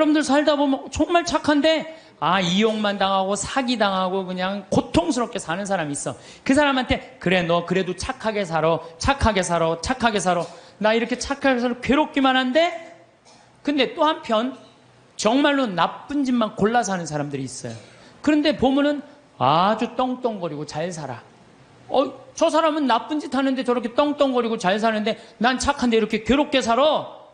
여러분들 살다 보면 정말 착한데 이용만 당하고 사기당하고 그냥 고통스럽게 사는 사람이 있어. 그 사람한테 그래 너 그래도 착하게 살아 착하게 살아 착하게 살아 나 이렇게 착하게 살아 괴롭기만 한데 근데 또 한편 정말로 나쁜 짓만 골라 사는 사람들이 있어요. 그런데 보면은 아주 떵떵거리고 잘 살아. 저 사람은 나쁜 짓 하는데 저렇게 떵떵거리고 잘 사는데 난 착한데 이렇게 괴롭게 살아.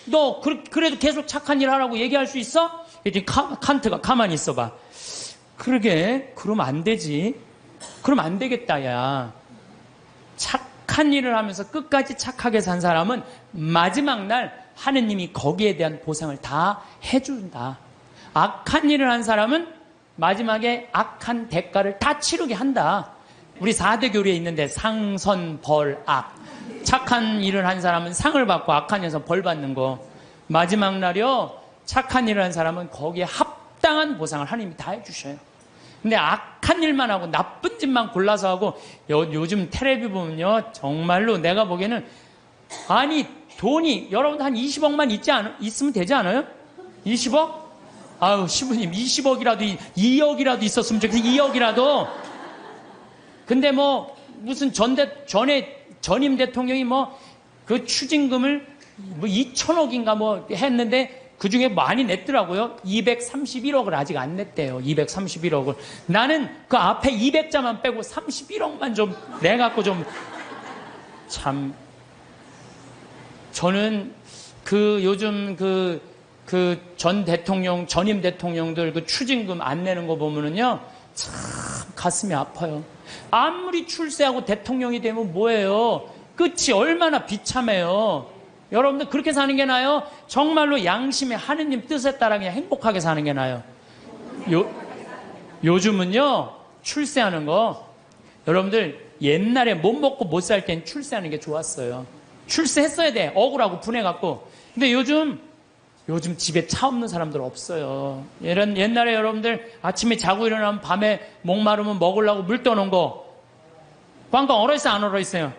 너 그래도 계속 착한 일 하라고 얘기할 수 있어? 이제 칸트가 가만히 있어봐. 그러게 그러면 안 되지. 그러면 안 되겠다 야. 착한 일을 하면서 끝까지 착하게 산 사람은 마지막 날 하느님이 거기에 대한 보상을 다 해준다. 악한 일을 한 사람은 마지막에 악한 대가를 다 치르게 한다. 우리 4대 교리에 있는데 상, 선, 벌, 악. 착한 일을 한 사람은 상을 받고 악한 일에서 벌 받는 거. 마지막 날이요. 착한 일을 한 사람은 거기에 합당한 보상을 하나님이 다 해주셔요. 근데 악한 일만 하고 나쁜 짓만 골라서 하고 요즘 텔레비 보면요. 정말로 내가 보기에는 아니 돈이 여러분 한 20억만 있으면 되지 않아요? 20억? 아유 시부님 20억이라도 2억이라도 있었으면 좋겠어. 2억이라도. 근데 뭐 무슨 전임 대통령이 뭐 그 추징금을 뭐 2천억인가 뭐 했는데 그 중에 많이 냈더라고요. 231억을 아직 안 냈대요. 231억을. 나는 그 앞에 200자만 빼고 31억만 좀 내갖고 좀 참. 저는 그 요즘 전 대통령, 전임 대통령들 그 추징금 안 내는 거 보면은요, 참 가슴이 아파요. 아무리 출세하고 대통령이 되면 뭐예요? 끝이 얼마나 비참해요. 여러분들 그렇게 사는 게 나아요? 정말로 양심의 하느님 뜻에 따라 그냥 행복하게 사는 게 나아요. 요즘은요, 출세하는 거, 여러분들 옛날에 못 먹고 못 살 땐 출세하는 게 좋았어요. 출세했어야 돼. 억울하고 분해갖고. 근데 요즘 집에 차 없는 사람들 없어요. 옛날에 여러분들 아침에 자고 일어나면 밤에 목마르면 먹으려고 물 떠놓은 거. 꽝꽝 얼어있어요? 안 얼어있어요?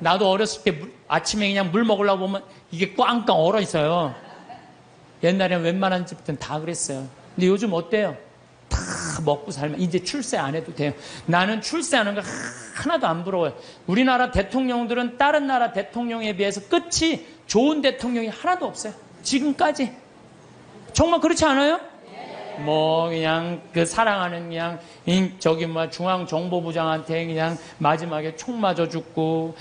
나도 어렸을 때 아침에 그냥 물 먹으려고 보면 이게 꽝꽝 얼어있어요. 옛날에는 웬만한 집들은 다 그랬어요. 근데 요즘 어때요? 다 먹고 살면 이제 출세 안 해도 돼요. 나는 출세하는 거 하나도 안 부러워요. 우리나라 대통령들은 다른 나라 대통령에 비해서 끝이 좋은 대통령이 하나도 없어요. 지금까지. 정말 그렇지 않아요? 뭐 그냥 그 사랑하는 그냥 중앙정보부장한테 그냥 마지막에 총 맞아 죽고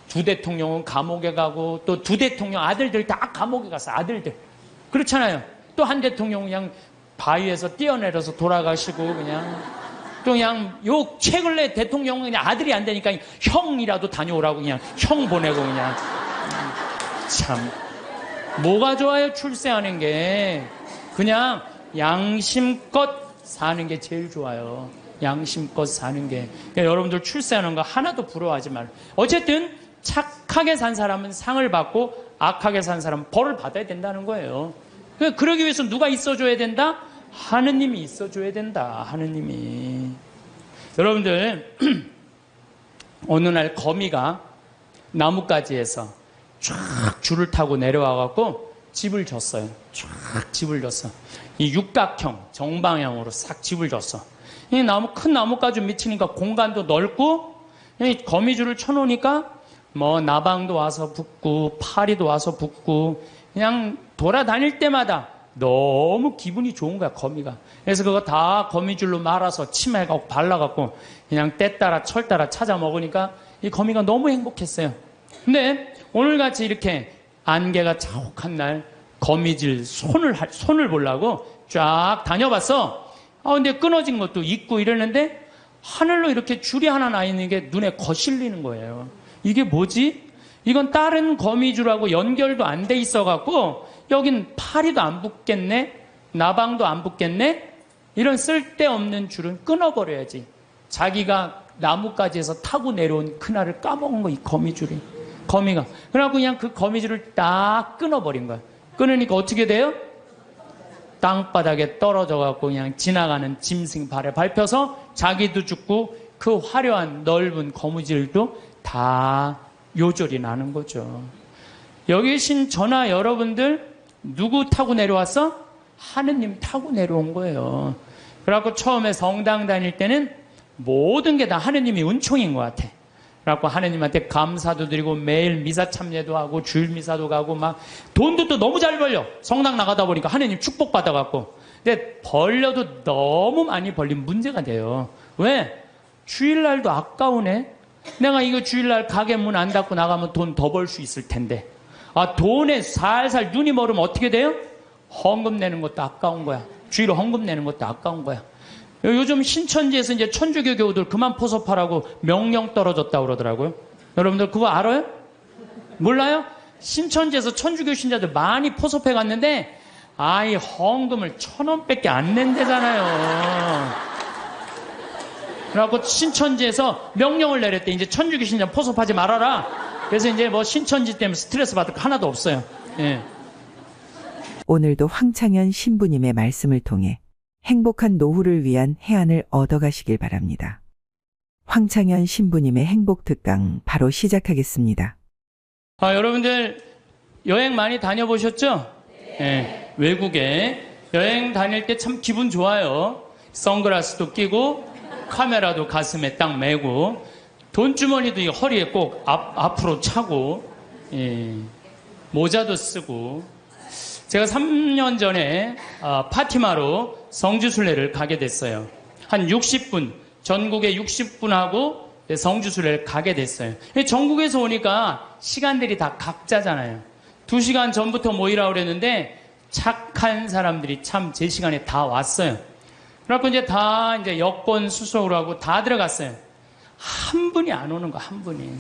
두 대통령은 감옥에 가고 또 두 대통령 아들들 다 감옥에 갔어. 아들들. 그렇잖아요. 또 한 대통령 그냥 바위에서 뛰어내려서 돌아가시고 그냥 또 그냥 요 최근에 대통령은 그냥 아들이 안 되니까 형이라도 다녀오라고 그냥 형 보내고 그냥 참 뭐가 좋아요? 출세하는 게 그냥 양심껏 사는 게 제일 좋아요. 양심껏 사는 게. 그러니까 여러분들 출세하는 거 하나도 부러워하지 말아요. 어쨌든 착하게 산 사람은 상을 받고 악하게 산 사람은 벌을 받아야 된다는 거예요. 그러기 위해서 누가 있어줘야 된다? 하느님이 있어줘야 된다. 하느님이. 여러분들 어느 날 거미가 나뭇가지에서 쫙 줄을 타고 내려와갖고 집을 졌어요. 쫙 집을 졌어. 이 육각형 정방향으로 싹 집을 졌어. 이 큰 나뭇가지 미치니까 공간도 넓고 이 거미줄을 쳐놓으니까 뭐 나방도 와서 붙고 파리도 와서 붙고 그냥 돌아다닐 때마다 너무 기분이 좋은 거야 거미가. 그래서 그거 다 거미줄로 말아서 치마에 발라갖고 그냥 때 따라 철 따라 찾아 먹으니까 이 거미가 너무 행복했어요. 근데 오늘같이 이렇게 안개가 자욱한 날 거미줄 손을 보려고 쫙 다녀봤어. 근데 끊어진 것도 있고 이러는데 하늘로 이렇게 줄이 하나 나 있는 게 눈에 거슬리는 거예요. 이게 뭐지? 이건 다른 거미줄하고 연결도 안 돼 있어갖고 여긴 파리도 안 붙겠네? 나방도 안 붙겠네? 이런 쓸데없는 줄은 끊어버려야지. 자기가 나뭇가지에서 타고 내려온 그날을 까먹은 거, 이 거미줄이. 거미가. 그래갖고 그냥 그 거미줄을 딱 끊어버린 거야. 끊으니까 어떻게 돼요? 땅바닥에 떨어져갖고 그냥 지나가는 짐승 발에 밟혀서 자기도 죽고 그 화려한 넓은 거미줄도 다 요절이 나는 거죠. 여기 계신 저나 여러분들 누구 타고 내려왔어? 하느님 타고 내려온 거예요. 그래갖고 처음에 성당 다닐 때는 모든 게 다 하느님이 은총인 것 같아. 그래갖고 하느님한테 감사도 드리고 매일 미사 참여도 하고 주일 미사도 가고 막 돈도 또 너무 잘 벌려. 성당 나가다 보니까 하느님 축복 받아갖고. 근데 벌려도 너무 많이 벌리면 문제가 돼요. 왜? 주일날도 아까우네. 내가 이거 주일날 가게 문 안 닫고 나가면 돈 더 벌 수 있을 텐데. 아, 돈에 살살 눈이 멀으면 어떻게 돼요? 헌금 내는 것도 아까운 거야. 주일 헌금 내는 것도 아까운 거야. 요즘 신천지에서 이제 천주교 교우들 그만 포섭하라고 명령 떨어졌다고 그러더라고요. 여러분들 그거 알아요? 몰라요? 신천지에서 천주교 신자들 많이 포섭해 갔는데 아이 헌금을 1,000원밖에 안 낸대잖아요. 그래갖고 신천지에서 명령을 내렸대. 이제 천주교 신자 포섭하지 말아라. 그래서 이제 뭐 신천지 때문에 스트레스 받을 거 하나도 없어요. 예. 오늘도 황창현 신부님의 말씀을 통해 행복한 노후를 위한 해안을 얻어가시길 바랍니다. 황창현 신부님의 행복 특강 바로 시작하겠습니다. 아, 여러분들 여행 많이 다녀보셨죠? 네. 외국에 여행 다닐 때 참 기분 좋아요. 선글라스도 끼고 카메라도 가슴에 딱 메고 돈주머니도 이 허리에 꼭 앞으로 차고 모자도 쓰고. 제가 3년 전에 파티마로 성지순례를 가게 됐어요. 한 60분, 전국에 60분하고 성지순례를 가게 됐어요. 전국에서 오니까 시간들이 다 각자잖아요. 2시간 전부터 모이라고 그랬는데 착한 사람들이 참 제 시간에 다 왔어요. 그래갖고 이제 다 이제 여권 수속을 하고 다 들어갔어요. 한 분이 안 오는 거야, 한 분이.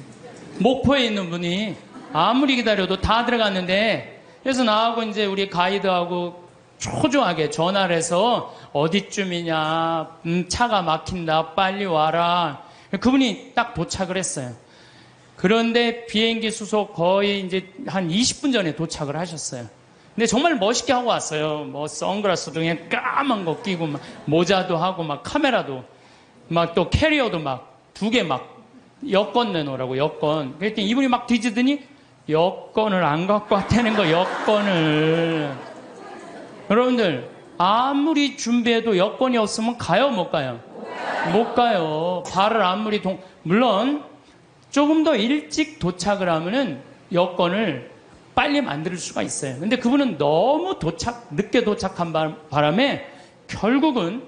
목포에 있는 분이 아무리 기다려도 다 들어갔는데 그래서 나하고 이제 우리 가이드하고 초조하게 전화를 해서 어디쯤이냐, 차가 막힌다, 빨리 와라. 그분이 딱 도착을 했어요. 그런데 비행기 수속 거의 이제 한 20분 전에 도착을 하셨어요. 근데 정말 멋있게 하고 왔어요. 뭐 선글라스도 그냥 까만 거 끼고 막 모자도 하고 막 카메라도 막 또 캐리어도 막 2개 막 여권 내놓으라고 여권. 그랬더니 이분이 막 뒤지더니 여권을 안 갖고 왔다는 거, 여권을. 여러분들, 아무리 준비해도 여권이 없으면 가요, 못 가요? 못 가요. 발을 아무리 물론, 조금 더 일찍 도착을 하면은 여권을 빨리 만들 수가 있어요. 근데 그분은 너무 늦게 도착한 바람에 결국은,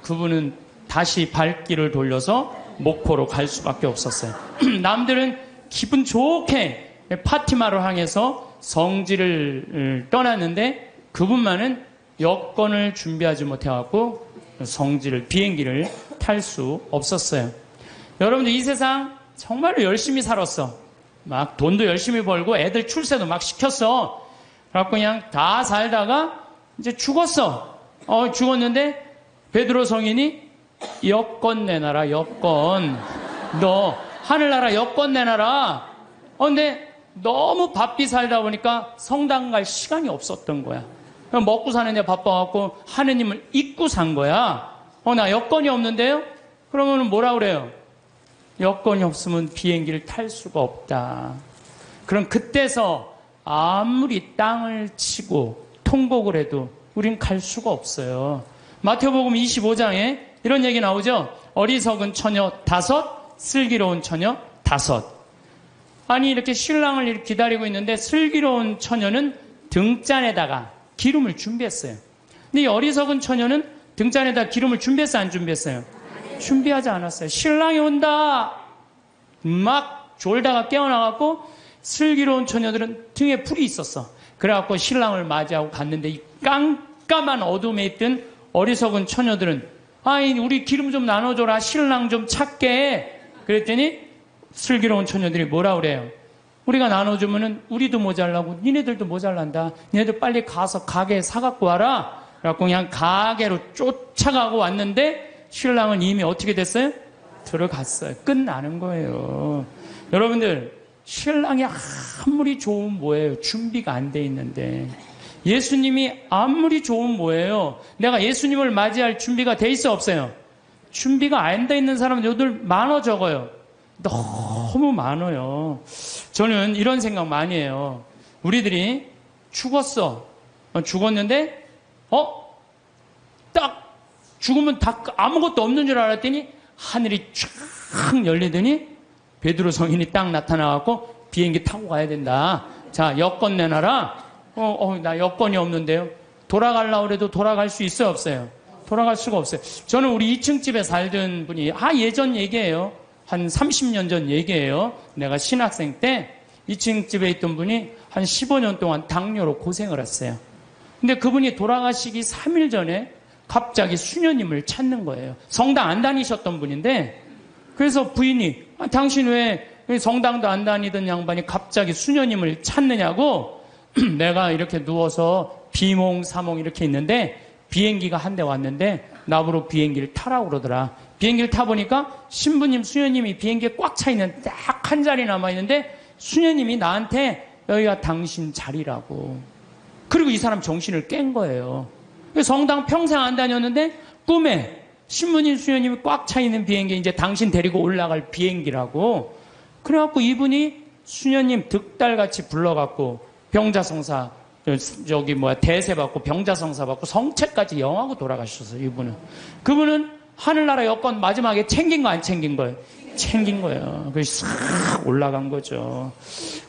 그분은 다시 발길을 돌려서 목포로 갈 수밖에 없었어요. 남들은 기분 좋게 파티마를 향해서 성지를 떠났는데 그분만은 여권을 준비하지 못해갖고 비행기를 탈 수 없었어요. 여러분들 이 세상 정말로 열심히 살았어. 막 돈도 열심히 벌고 애들 출세도 막 시켰어. 그래갖고 그냥 다 살다가 이제 죽었어. 죽었는데 베드로 성인이 여권 내놔라, 여권. 너 하늘나라 여권 내놔라. 근데 너무 바삐 살다 보니까 성당 갈 시간이 없었던 거야. 먹고 사는데 바빠갖고 하느님을 잊고 산 거야. 나 여권이 없는데요? 그러면 뭐라 그래요? 여권이 없으면 비행기를 탈 수가 없다. 그럼 그때서 아무리 땅을 치고 통곡을 해도 우린 갈 수가 없어요. 마태복음 25장에 이런 얘기 나오죠? 어리석은 처녀 5, 슬기로운 처녀 5. 아니 이렇게 신랑을 이렇게 기다리고 있는데 슬기로운 처녀는 등잔에다가 기름을 준비했어요. 근데 이 어리석은 처녀는 등잔에다 기름을 준비했어요, 안 준비했어요? 준비하지 않았어요. 신랑이 온다 막 졸다가 깨어나갖고 슬기로운 처녀들은 등에 불이 있었어. 그래갖고 신랑을 맞이하고 갔는데 이 깜깜한 어둠에 있던 어리석은 처녀들은 아이 우리 기름 좀 나눠줘라, 신랑 좀 찾게. 그랬더니 슬기로운 처녀들이 뭐라 그래요? 우리가 나눠주면은 우리도 모자라고 니네들도 모자란다. 니네들 빨리 가서 가게에 사갖고 와라. 그래갖고 그냥 가게로 쫓아가고 왔는데 신랑은 이미 어떻게 됐어요? 들어갔어요. 끝나는 거예요. 여러분들 신랑이 아무리 좋은 뭐예요? 준비가 안 돼 있는데. 예수님이 아무리 좋은 뭐예요? 내가 예수님을 맞이할 준비가 돼 있어 없어요? 준비가 안 돼 있는 사람들 많아 적어요? 너무 많아요. 저는 이런 생각 많이 해요. 우리들이 죽었는데 딱 죽으면 다 아무것도 없는 줄 알았더니 하늘이 쫙 열리더니 베드로 성인이 딱 나타나갖고 비행기 타고 가야 된다. 자, 여권 내놔라. 나 여권이 없는데요. 돌아가려고 해도 돌아갈 수 있어요, 없어요? 돌아갈 수가 없어요. 저는 우리 2층 집에 살던 분이, 예전 얘기예요. 한 30년 전 얘기예요. 내가 신학생 때 2층 집에 있던 분이 한 15년 동안 당뇨로 고생을 했어요. 근데 그분이 돌아가시기 3일 전에 갑자기 수녀님을 찾는 거예요. 성당 안 다니셨던 분인데, 그래서 부인이, 당신 왜 성당도 안 다니던 양반이 갑자기 수녀님을 찾느냐고, 내가 이렇게 누워서 비몽사몽 이렇게 있는데 비행기가 한 대 왔는데 나보고 비행기를 타라고 그러더라. 비행기를 타보니까 신부님, 수녀님이 비행기에 꽉 차 있는 딱 한 자리 남아있는데 수녀님이 나한테 여기가 당신 자리라고. 그리고 이 사람 정신을 깬 거예요. 성당 평생 안 다녔는데 꿈에 신부님, 수녀님이 꽉 차 있는 비행기, 이제 당신 데리고 올라갈 비행기라고. 그래갖고 이분이 수녀님 득달같이 불러갖고 병자성사, 대세 받고 병자성사 받고 성체까지 영하고 돌아가셨어요, 이분은. 그분은 하늘나라 여권 마지막에 챙긴 거 안 챙긴 거예요? 챙긴 거예요. 그래서 싹 올라간 거죠.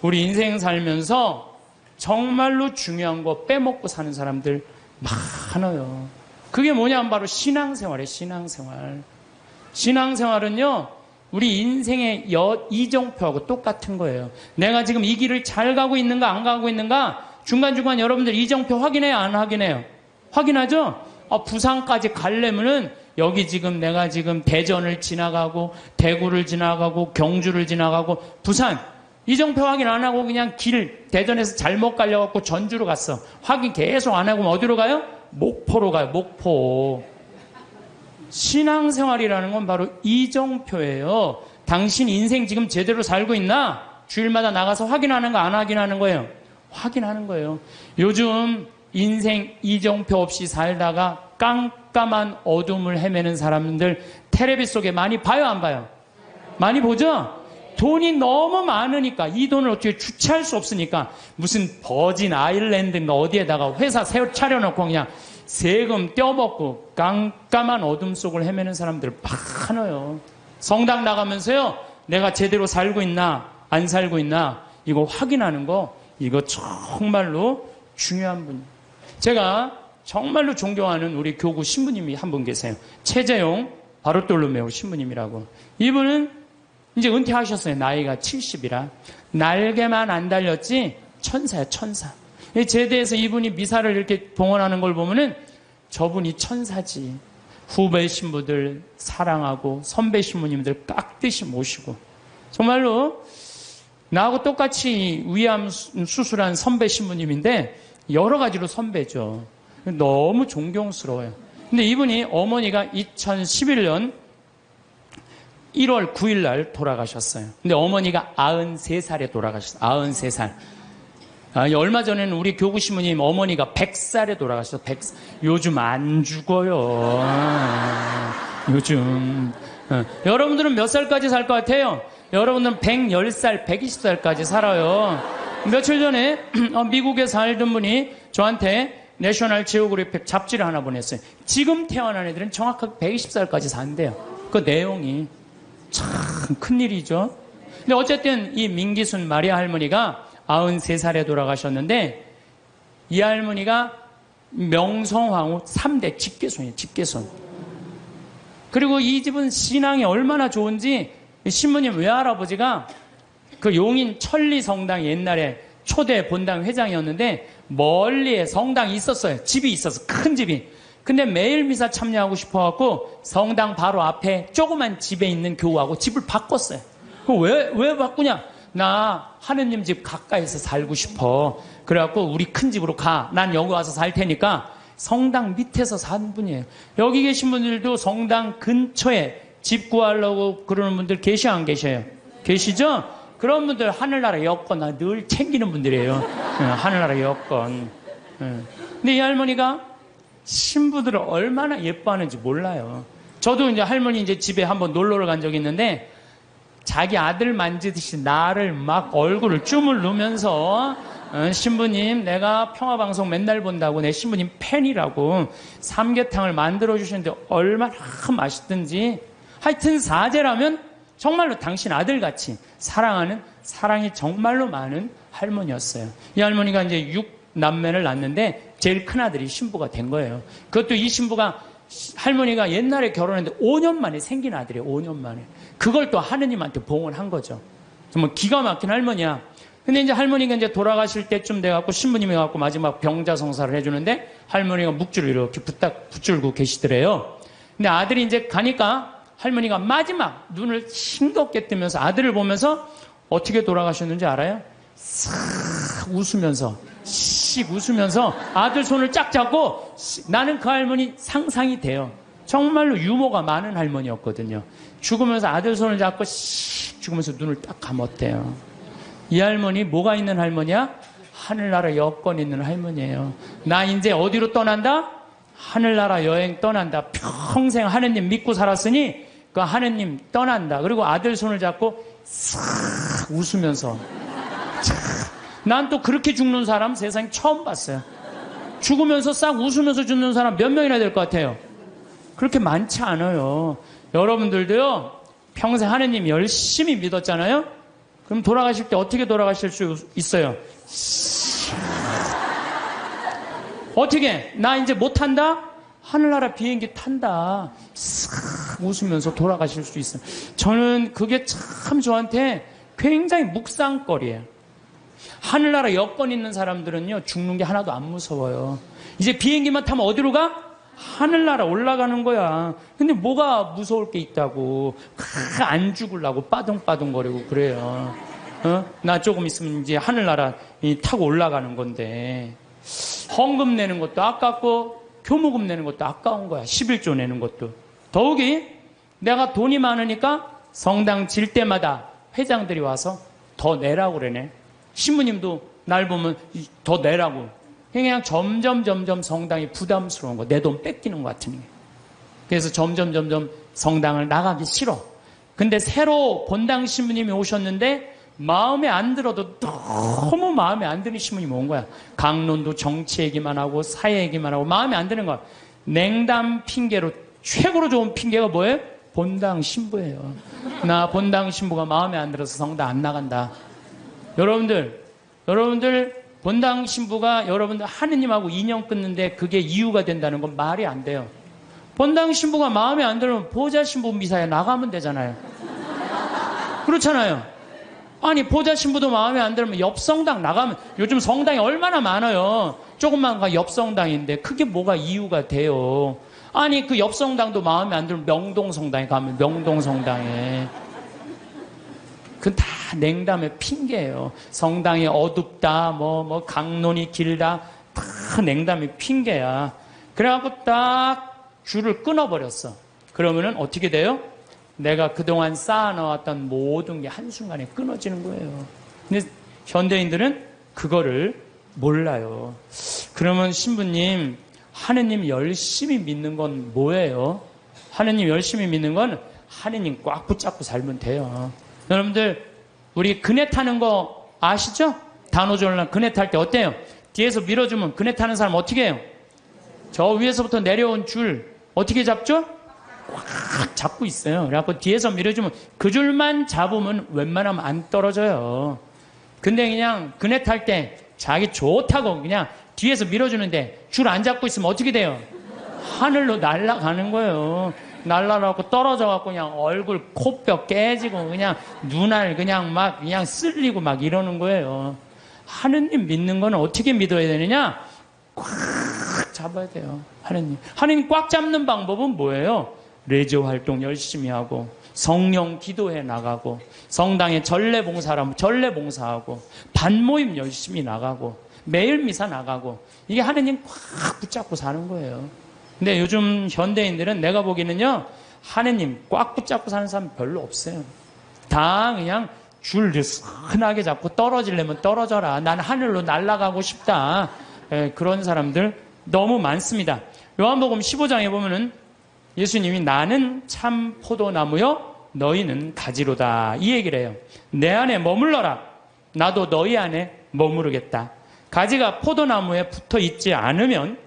우리 인생 살면서 정말로 중요한 거 빼먹고 사는 사람들 많아요. 그게 뭐냐면 바로 신앙생활이에요, 신앙생활. 신앙생활은요, 우리 인생의 이정표하고 똑같은 거예요. 내가 지금 이 길을 잘 가고 있는가 안 가고 있는가 중간중간 여러분들 이정표 확인해요, 안 확인해요? 확인하죠? 부산까지 가려면은 여기 지금 내가 지금 대전을 지나가고 대구를 지나가고 경주를 지나가고 부산 이정표 확인 안 하고 그냥 길 대전에서 잘못 가려갖고 전주로 갔어. 확인 계속 안 하고 어디로 가요? 목포로 가요, 목포. 신앙생활이라는 건 바로 이정표예요. 당신 인생 지금 제대로 살고 있나? 주일마다 나가서 확인하는 거 안 확인하는 거예요? 확인하는 거예요. 요즘 인생 이정표 없이 살다가 깜깜한 어둠을 헤매는 사람들 텔레비 속에 많이 봐요, 안 봐요? 많이 보죠? 돈이 너무 많으니까 이 돈을 어떻게 주체할 수 없으니까 무슨 버진 아일랜드인가 어디에다가 회사 차려놓고 그냥 세금 떼어먹고 깜깜한 어둠 속을 헤매는 사람들 많아요. 성당 나가면서요, 내가 제대로 살고 있나 안 살고 있나 이거 확인하는 거, 이거 정말로 중요한 분. 제가 정말로 존경하는 우리 교구 신부님이 한 분 계세요. 최재용 바르톨로메오 신부님이라고. 이분은 이제 은퇴하셨어요. 나이가 70이라. 날개만 안 달렸지 천사야, 천사. 제대에서 이분이 미사를 이렇게 봉헌하는 걸 보면은 저분이 천사지. 후배 신부들 사랑하고 선배 신부님들 깍듯이 모시고, 정말로 나하고 똑같이 위암 수술한 선배 신부님인데 여러 가지로 선배죠. 너무 존경스러워요. 근데 이분이 어머니가 2011년 1월 9일 날 돌아가셨어요. 근데 어머니가 93살에 돌아가셨어요. 93살. 얼마 전에는 우리 교구 신부님 어머니가 100살에 돌아가셨어요. 100살. 요즘 안 죽어요. 요즘. 여러분들은 몇 살까지 살 것 같아요? 여러분들은 110살, 120살까지 살아요. 며칠 전에 미국에 살던 분이 저한테 내셔널 지오그래픽 잡지를 하나 보냈어요. 지금 태어난 애들은 정확하게 120살까지 산대요. 그 내용이 참 큰일이죠. 근데 어쨌든 이 민기순 마리아 할머니가 93살에 돌아가셨는데, 이 할머니가 명성황후 3대 직계손이에요, 직계손. 그리고 이 집은 신앙이 얼마나 좋은지 신부님 외할아버지가 그 용인 천리성당 옛날에 초대 본당 회장이었는데 멀리에 성당이 있었어요. 집이 있었어, 큰 집이. 근데 매일 미사 참여하고 싶어갖고 성당 바로 앞에 조그만 집에 있는 교우하고 집을 바꿨어요. 왜 바꾸냐? 나 하느님 집 가까이서 살고 싶어. 그래갖고 우리 큰 집으로 가. 난 여기 와서 살 테니까. 성당 밑에서 산 분이에요. 여기 계신 분들도 성당 근처에 집 구하려고 그러는 분들 계셔, 안 계셔요? 계시죠? 그런 분들 하늘나라 여권 늘 챙기는 분들이에요. 하늘나라 여권. 근데 이 할머니가 신부들을 얼마나 예뻐하는지 몰라요. 저도 이제 할머니 이제 집에 한번 놀러를 간 적이 있는데 자기 아들 만지듯이 나를 막 얼굴을 쭈물 누면서 신부님, 내가 평화방송 맨날 본다고 내 신부님 팬이라고 삼계탕을 만들어주시는데 얼마나 맛있든지. 하여튼 사제라면 정말로 당신 아들같이 사랑하는, 사랑이 정말로 많은 할머니였어요. 이 할머니가 이제 6남매를 낳는데 제일 큰 아들이 신부가 된 거예요. 그것도 이 신부가, 할머니가 옛날에 결혼했는데 5년 만에 생긴 아들이에요. 5년 만에. 그걸 또 하느님한테 봉헌한 거죠. 정말 기가 막힌 할머니야. 근데 이제 할머니가 이제 돌아가실 때쯤 돼갖고 신부님이 갖고 마지막 병자성사를 해주는데 할머니가 묵주를 이렇게 붙들고 계시더래요. 근데 아들이 이제 가니까 할머니가 마지막 눈을 싱겁게 뜨면서 아들을 보면서 어떻게 돌아가셨는지 알아요? 싹 웃으면서, 씩 웃으면서 아들 손을 쫙 잡고, 나는 그 할머니 상상이 돼요. 정말로 유머가 많은 할머니였거든요. 죽으면서 아들 손을 잡고 씩 죽으면서 눈을 딱 감았대요. 이 할머니 뭐가 있는 할머니야? 하늘나라 여권 있는 할머니예요. 나 이제 어디로 떠난다? 하늘나라 여행 떠난다. 평생 하느님 믿고 살았으니 그 하느님 떠난다. 그리고 아들 손을 잡고 싹 웃으면서. 난 또 그렇게 죽는 사람 세상에 처음 봤어요. 죽으면서 싹 웃으면서 죽는 사람 몇 명이나 될 것 같아요? 그렇게 많지 않아요. 여러분들도요, 평생 하느님 열심히 믿었잖아요? 그럼 돌아가실 때 어떻게 돌아가실 수 있어요? 어떻게? 나 이제 못 탄다? 하늘나라 비행기 탄다. 싹 웃으면서 돌아가실 수 있어요. 저는 그게 참 저한테 굉장히 묵상거리예요. 하늘나라 여권 있는 사람들은요, 죽는 게 하나도 안 무서워요. 이제 비행기만 타면 어디로 가? 하늘나라 올라가는 거야. 근데 뭐가 무서울 게 있다고. 안 죽으려고 빠둥빠둥거리고 그래요. 나 조금 있으면 이제 하늘나라 타고 올라가는 건데. 헌금 내는 것도 아깝고 교무금 내는 것도 아까운 거야. 11조 내는 것도. 더욱이 내가 돈이 많으니까 성당 질 때마다 회장들이 와서 더 내라고 그러네. 신부님도 날 보면 더 내라고. 그냥 점점 성당이 부담스러운 거. 내 돈 뺏기는 것 같은 게. 그래서 점점 성당을 나가기 싫어. 근데 새로 본당 신부님이 오셨는데 마음에 안 들어도 너무 마음에 안 드는 신부님이 온 거야. 강론도 정치 얘기만 하고 사회 얘기만 하고 마음에 안 드는 거야. 냉담 핑계로 최고로 좋은 핑계가 뭐예요? 본당 신부예요. 나 본당 신부가 마음에 안 들어서 성당 안 나간다. 여러분들 본당 신부가 여러분들 하느님하고 인연 끊는데 그게 이유가 된다는 건 말이 안 돼요. 본당 신부가 마음에 안 들면 보좌 신부 미사에 나가면 되잖아요. 그렇잖아요. 아니 보좌 신부도 마음에 안 들면 옆 성당 나가면, 요즘 성당이 얼마나 많아요. 조금만 가 옆 성당인데 그게 뭐가 이유가 돼요. 아니 그 옆 성당도 마음에 안 들면 명동 성당에 가면 명동 성당에. 그건 다 냉담의 핑계예요. 성당이 어둡다, 뭐 강론이 길다, 다 냉담의 핑계야. 그래갖고 딱 줄을 끊어버렸어. 그러면은 어떻게 돼요? 내가 그동안 쌓아놓았던 모든 게 한순간에 끊어지는 거예요. 근데 현대인들은 그거를 몰라요. 그러면 신부님, 하느님 열심히 믿는 건 뭐예요? 하느님 열심히 믿는 건 하느님 꽉 붙잡고 살면 돼요. 여러분들 우리 그네 타는 거 아시죠? 단오전랑 그네 탈 때 어때요? 뒤에서 밀어주면 그네 타는 사람 어떻게 해요? 저 위에서부터 내려온 줄 어떻게 잡죠? 꽉 잡고 있어요. 그래갖고 뒤에서 밀어주면 그 줄만 잡으면 웬만하면 안 떨어져요. 근데 그냥 그네 탈 때 자기 좋다고 그냥 뒤에서 밀어주는데 줄 안 잡고 있으면 어떻게 돼요? 하늘로 날아가는 거예요. 날라가고 떨어져갖고 그냥 얼굴 코뼈 깨지고 그냥 눈알 그냥 막 그냥 쓸리고 막 이러는 거예요. 하느님 믿는 거는 어떻게 믿어야 되느냐? 꽉 잡아야 돼요. 하느님 꽉 잡는 방법은 뭐예요? 레저 활동 열심히 하고 성령 기도해 나가고 성당에 전례 봉사하면 전례 봉사하고 반모임 열심히 나가고 매일 미사 나가고 이게 하느님 꽉 붙잡고 사는 거예요. 근데 요즘 현대인들은 내가 보기에는요, 하느님 꽉 붙잡고 사는 사람 별로 없어요. 다 그냥 줄을 흔하게 잡고 떨어지려면 떨어져라. 난 하늘로 날아가고 싶다. 그런 사람들 너무 많습니다. 요한복음 15장에 보면은 예수님이 나는 참 포도나무요 너희는 가지로다 이 얘기를 해요. 내 안에 머물러라. 나도 너희 안에 머무르겠다. 가지가 포도나무에 붙어 있지 않으면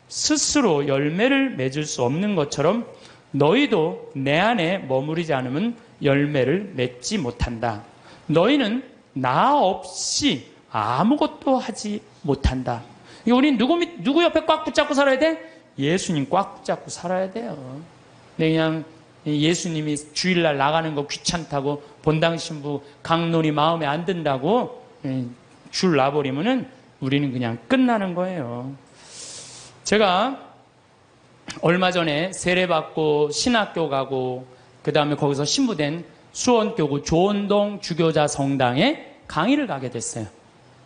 스스로 열매를 맺을 수 없는 것처럼 너희도 내 안에 머무르지 않으면 열매를 맺지 못한다. 너희는 나 없이 아무것도 하지 못한다. 우리 누구 옆에 꽉 붙잡고 살아야 돼? 예수님 꽉 붙잡고 살아야 돼요. 그냥 예수님이 주일날 나가는 거 귀찮다고 본당 신부 강론이 마음에 안 든다고 줄 놔버리면은 우리는 그냥 끝나는 거예요. 제가 얼마 전에 세례받고 신학교 가고 그 다음에 거기서 신부된 수원교구 조원동 주교자 성당에 강의를 가게 됐어요.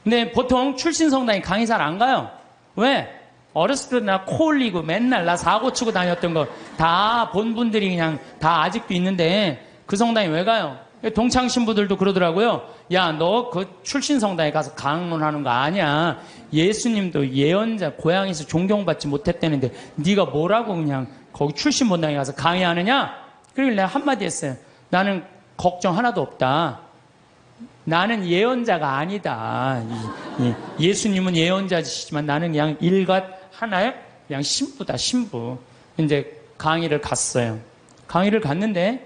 근데 보통 출신 성당에 강의 잘 안 가요. 왜? 어렸을 때 나 코 올리고 맨날 나 사고 치고 다녔던 거 다 본 분들이 그냥 다 아직도 있는데 그 성당에 왜 가요? 동창 신부들도 그러더라고요. 야, 너 그 출신 성당에 가서 강론하는 거 아니야. 예수님도 예언자 고향에서 존경받지 못했다는데 네가 뭐라고 그냥 거기 출신 본당에 가서 강의하느냐? 그러길래 내가 한마디 했어요. 나는 걱정 하나도 없다. 나는 예언자가 아니다. 예수님은 예언자시지만 나는 그냥 일갓 하나의 그냥 신부다, 신부. 이제 강의를 갔어요. 강의를 갔는데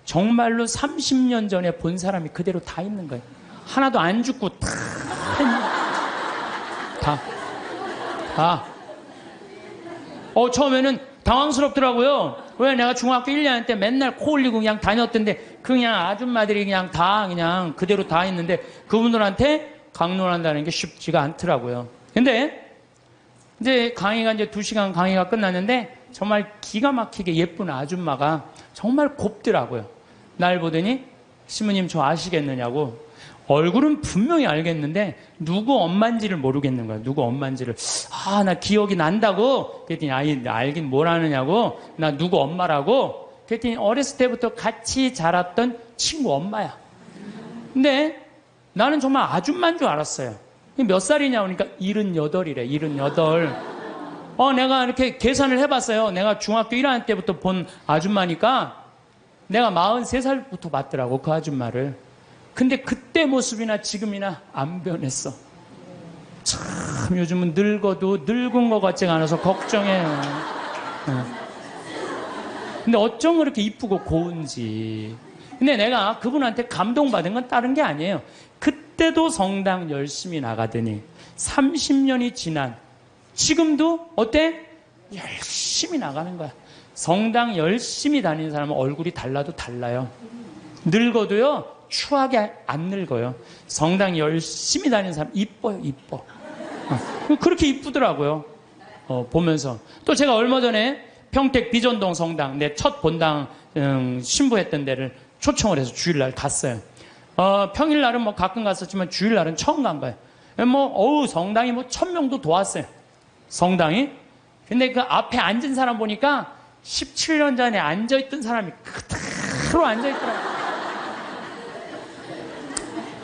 정말로 30년 전에 본 사람이 그대로 다 있는 거예요. 하나도 안 죽고 다. 처음에는 당황스럽더라고요. 왜? 내가 중학교 1년 때 맨날 코 올리고 그냥 다녔던데 그냥 아줌마들이 그냥 다 그냥 그대로 다 있는데 그분들한테 강론한다는 게 쉽지가 않더라고요. 근데 이제 강의가 이제 2시간 강의가 끝났는데 정말 기가 막히게 예쁜 아줌마가 정말 곱더라고요. 날 보더니 신부님 저 아시겠느냐고. 얼굴은 분명히 알겠는데 누구 엄마인지를 모르겠는 거야. 누구 엄마인지를. 나 기억이 난다고. 그랬더니 알긴 뭘 아느냐고. 나 누구 엄마라고. 그랬더니 어렸을 때부터 같이 자랐던 친구 엄마야. 근데 나는 정말 아줌마인 줄 알았어요. 몇 살이냐 그러니까 78이래. 78. 내가 이렇게 계산을 해봤어요. 내가 중학교 1학년 때부터 본 아줌마니까 내가 43살부터 봤더라고, 그 아줌마를. 근데 그때 모습이나 지금이나 안 변했어. 참 요즘은 늙어도 늙은 것 같지가 않아서 걱정해요. 근데 어쩜 그렇게 이쁘고 고운지. 근데 내가 그분한테 감동받은 건 다른 게 아니에요. 그때도 성당 열심히 나가더니 30년이 지난 지금도 어때? 열심히 나가는 거야. 성당 열심히 다니는 사람은 얼굴이 달라도 달라요. 늙어도요 추하게 안 늙어요. 성당 열심히 다니는 사람 이뻐요. 이뻐. 그렇게 이쁘더라고요. 보면서. 또 제가 얼마 전에 평택 비전동 성당 내 첫 본당 신부했던 데를 초청을 해서 주일날 갔어요. 평일날은 뭐 가끔 갔었지만 주일날은 처음 간 거예요. 성당이 1000명도 도왔어요. 성당이. 근데 그 앞에 앉은 사람 보니까 17년 전에 앉아있던 사람이 그대로 앉아있더라고요.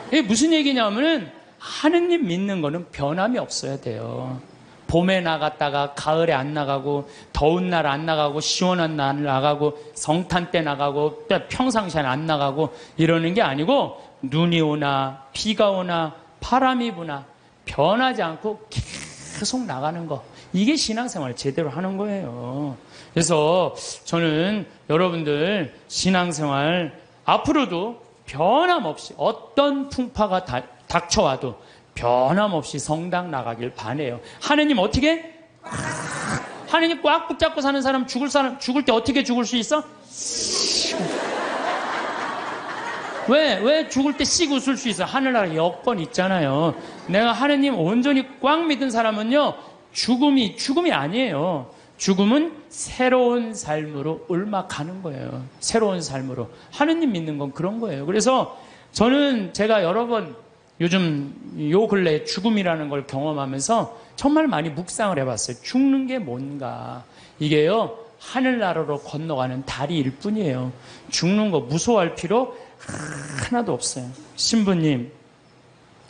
이게 무슨 얘기냐면은 하느님 믿는 거는 변함이 없어야 돼요. 봄에 나갔다가 가을에 안 나가고 더운 날 안 나가고 시원한 날 나가고 성탄 때 나가고 또 평상시에 안 나가고 이러는 게 아니고 눈이 오나 비가 오나 바람이 부나 변하지 않고 계속 나가는 거. 이게 신앙생활 제대로 하는 거예요. 그래서 저는 여러분들 신앙생활 앞으로도 변함없이 어떤 풍파가 닥쳐와도 변함없이 성당 나가길 바라요. 하느님 어떻게? 하느님 꽉 붙잡고 사는 사람 죽을 때 어떻게 죽을 수 있어? 왜 죽을 때 씩 웃을 수 있어? 하늘나라 여건 있잖아요. 내가 하느님 온전히 꽉 믿은 사람은요 죽음이 아니에요. 죽음은 새로운 삶으로 옮아가는 거예요. 새로운 삶으로. 하느님 믿는 건 그런 거예요. 그래서 저는 제가 여러 번 요즘 요 근래에 죽음이라는 걸 경험하면서 정말 많이 묵상을 해봤어요. 죽는 게 뭔가. 이게요 하늘나라로 건너가는 다리일 뿐이에요. 죽는 거 무서워할 필요 하나도 없어요. 신부님,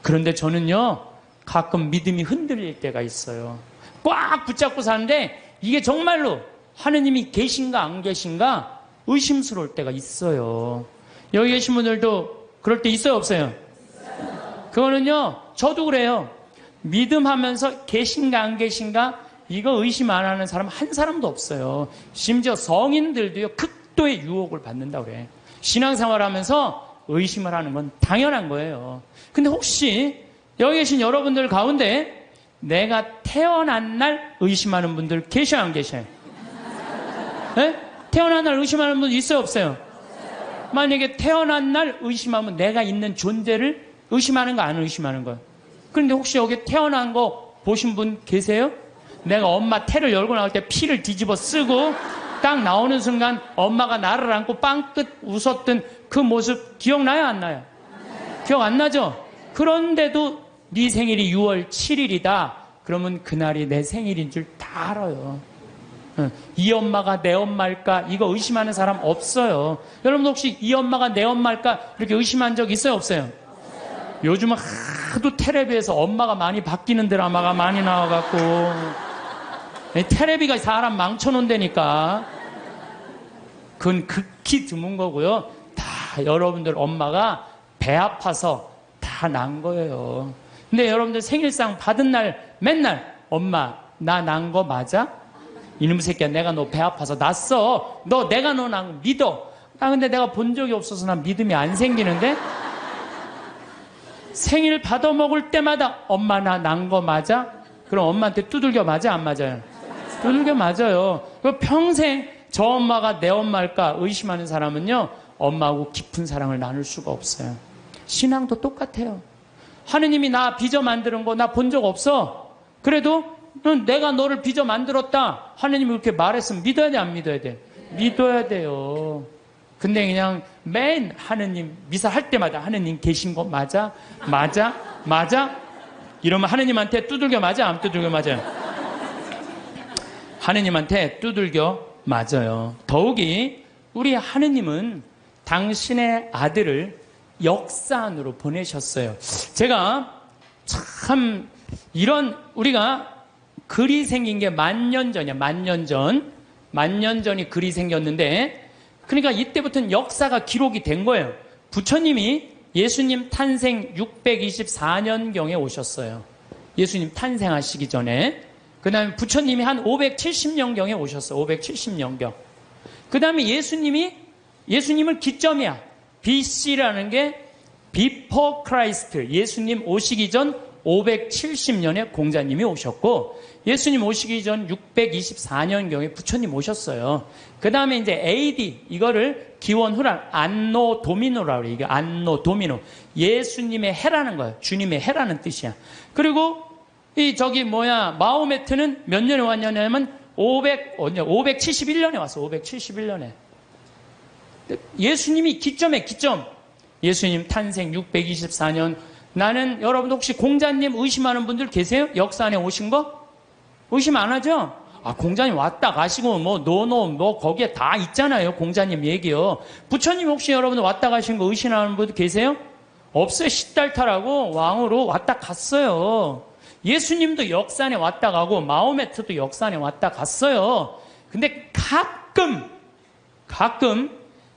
그런데 저는요 가끔 믿음이 흔들릴 때가 있어요. 꽉 붙잡고 사는데 이게 정말로 하느님이 계신가 안 계신가 의심스러울 때가 있어요. 여기 계신 분들도 그럴 때 있어요 없어요? 그거는요 저도 그래요. 믿음하면서 계신가 안 계신가 이거 의심 안 하는 사람 한 사람도 없어요. 심지어 성인들도요 극도의 유혹을 받는다고 그래. 신앙생활하면서 의심을 하는 건 당연한 거예요. 근데 혹시 여기 계신 여러분들 가운데 내가 태어난 날 의심하는 분들 계셔요 안 계셔요? 네? 태어난 날 의심하는 분 있어요 없어요? 만약에 태어난 날 의심하면 내가 있는 존재를 의심하는 거 안 의심하는 거예요? 그런데 혹시 여기 태어난 거 보신 분 계세요? 내가 엄마 태를 열고 나올 때 피를 뒤집어 쓰고 딱 나오는 순간 엄마가 나를 안고 빵긋 웃었던 그 모습 기억나요 안 나요? 기억 안 나죠? 그런데도 네 생일이 6월 7일이다. 그러면 그날이 내 생일인 줄 다 알아요. 이 엄마가 내 엄마일까? 이거 의심하는 사람 없어요. 여러분 혹시 이 엄마가 내 엄마일까? 이렇게 의심한 적 있어요 없어요? 요즘은 하도 텔레비에서 엄마가 많이 바뀌는 드라마가 많이 나와갖고 텔레비가 사람 망쳐놓는다니까. 그건 극히 드문 거고요. 다 여러분들 엄마가 배 아파서 다 난 거예요. 근데 여러분들 생일상 받은 날 맨날 엄마 나 난 거 맞아? 이놈 새끼야 내가 너 배 아파서 났어. 너 내가 너 난 거 믿어. 근데 내가 본 적이 없어서 난 믿음이 안 생기는데 생일 받아 먹을 때마다 엄마 나 난 거 맞아? 그럼 엄마한테 두들겨 맞아 안 맞아요? 두들겨 맞아요. 평생 저 엄마가 내 엄마일까 의심하는 사람은요 엄마하고 깊은 사랑을 나눌 수가 없어요. 신앙도 똑같아요. 하느님이 나 빚어 만드는 거 나 본 적 없어. 그래도 내가 너를 빚어 만들었다. 하느님이 그렇게 말했으면 믿어야 돼 안 믿어야 돼? 믿어야 돼요. 근데 그냥 맨 하느님 미사 할 때마다 하느님 계신 거 맞아? 맞아? 맞아? 이러면 하느님한테 두들겨 맞아? 안 두들겨 맞아요? 하느님한테 두들겨 맞아요. 더욱이 우리 하느님은 당신의 아들을 역사 안으로 보내셨어요. 제가 참 이런 우리가 글이 생긴 게 10,000년 전이야. 10,000년 전. 10,000년 전이 글이 생겼는데 그러니까 이때부터는 역사가 기록이 된 거예요. 부처님이 예수님 탄생 624년경에 오셨어요. 예수님 탄생하시기 전에. 그 다음에 부처님이 한 570년경에 오셨어요. 570년경. 그 다음에 예수님을 기점이야. BC라는 게 Before Christ. 예수님 오시기 전 570년에 공자님이 오셨고, 예수님 오시기 전 624년경에 부처님 오셨어요. 그 다음에 이제 AD, 이거를 기원 후란 안노 도미노라고 그래요. 이게 안노 도미노. 예수님의 해라는 거예요. 주님의 해라는 뜻이야. 그리고 마호메트는 몇 년에 왔냐면 571년에 왔어. 571년에. 예수님이 기점. 예수님 탄생 624년. 나는 여러분 혹시 공자님 의심하는 분들 계세요? 역사 안에 오신 거? 의심 안 하죠? 공자님 왔다 가시고 너 거기에 다 있잖아요. 공자님 얘기요. 부처님 혹시 여러분 왔다 가신 거 의심하는 분들 계세요? 없어요. 시달타라고 왕으로 왔다 갔어요. 예수님도 역사 안에 왔다 가고 마호메트도 역사 안에 왔다 갔어요. 근데 가끔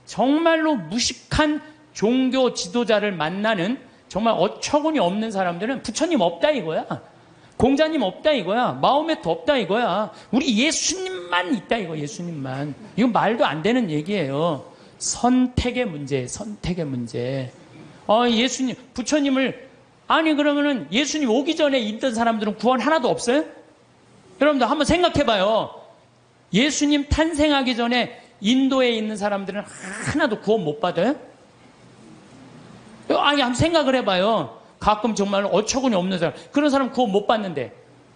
정말로 무식한 종교 지도자를 만나는 정말 어처구니 없는 사람들은 부처님 없다 이거야. 공자님 없다 이거야. 마호메트 없다 이거야. 우리 예수님만 있다 이거. 예수님만. 이건 말도 안 되는 얘기예요. 선택의 문제. 예수님, 부처님을 그러면은 예수님 오기 전에 있던 사람들은 구원 하나도 없어요? 여러분들 한번 생각해봐요. 예수님 탄생하기 전에 인도에 있는 사람들은 하나도 구원 못 받아요? 한번 생각을 해봐요. 가끔 정말 어처구니 없는 사람, 그런 사람 구원 못 받는데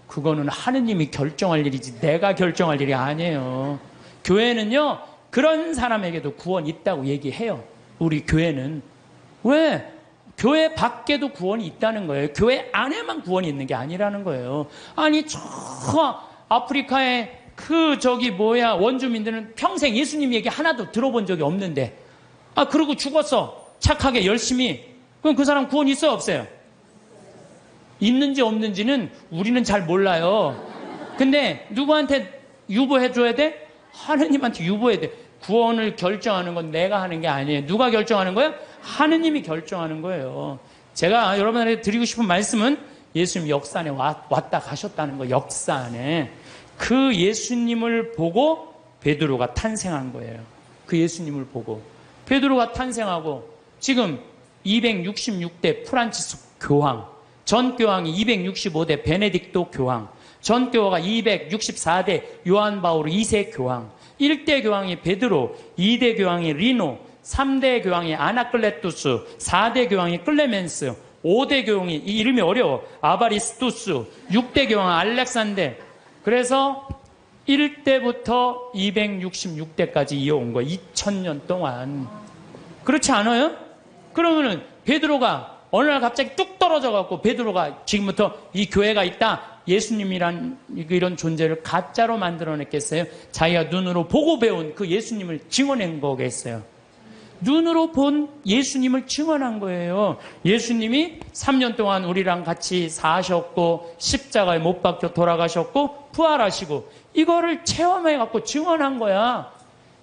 그거는 하느님이 결정할 일이지 내가 결정할 일이 아니에요. 교회는요 그런 사람에게도 구원 있다고 얘기해요. 우리 교회는. 왜? 교회 밖에도 구원이 있다는 거예요. 교회 안에만 구원이 있는 게 아니라는 거예요. 저 아프리카의 원주민들은 평생 예수님 얘기 하나도 들어본 적이 없는데 그러고 죽었어. 착하게 열심히. 그럼 그 사람 구원 있어요 없어요? 있는지 없는지는 우리는 잘 몰라요. 근데 누구한테 유보해줘야 돼? 하느님한테 유보해야 돼. 구원을 결정하는 건 내가 하는 게 아니에요. 누가 결정하는 거예요? 하느님이 결정하는 거예요. 제가 여러분한테 드리고 싶은 말씀은 예수님 역사 안에 왔다 가셨다는 거, 역사 안에. 그 예수님을 보고 베드로가 탄생한 거예요. 그 예수님을 보고. 베드로가 탄생하고 지금 266대 프란치스 교황, 전 교황이 265대 베네딕토 교황, 전 교황이 264대 요한 바오로 2세 교황, 1대 교황이 베드로, 2대 교황이 리노, 3대 교황이 아나클레투스, 4대 교황이 클레멘스, 5대 교황이, 이 이름이 어려워, 아바리스투스, 6대 교황 알렉산데. 그래서 1대부터 266대까지 이어온 거예요. 2000년 동안. 그렇지 않아요? 그러면은 베드로가 어느 날 갑자기 뚝 떨어져 갖고 베드로가 지금부터 이 교회가 있다, 예수님이란 이런 존재를 가짜로 만들어냈겠어요? 자기가 눈으로 보고 배운 그 예수님을 증언한 거겠어요? 눈으로 본 예수님을 증언한 거예요. 예수님이 3년 동안 우리랑 같이 사셨고 십자가에 못 박혀 돌아가셨고 부활하시고, 이거를 체험해 갖고 증언한 거야.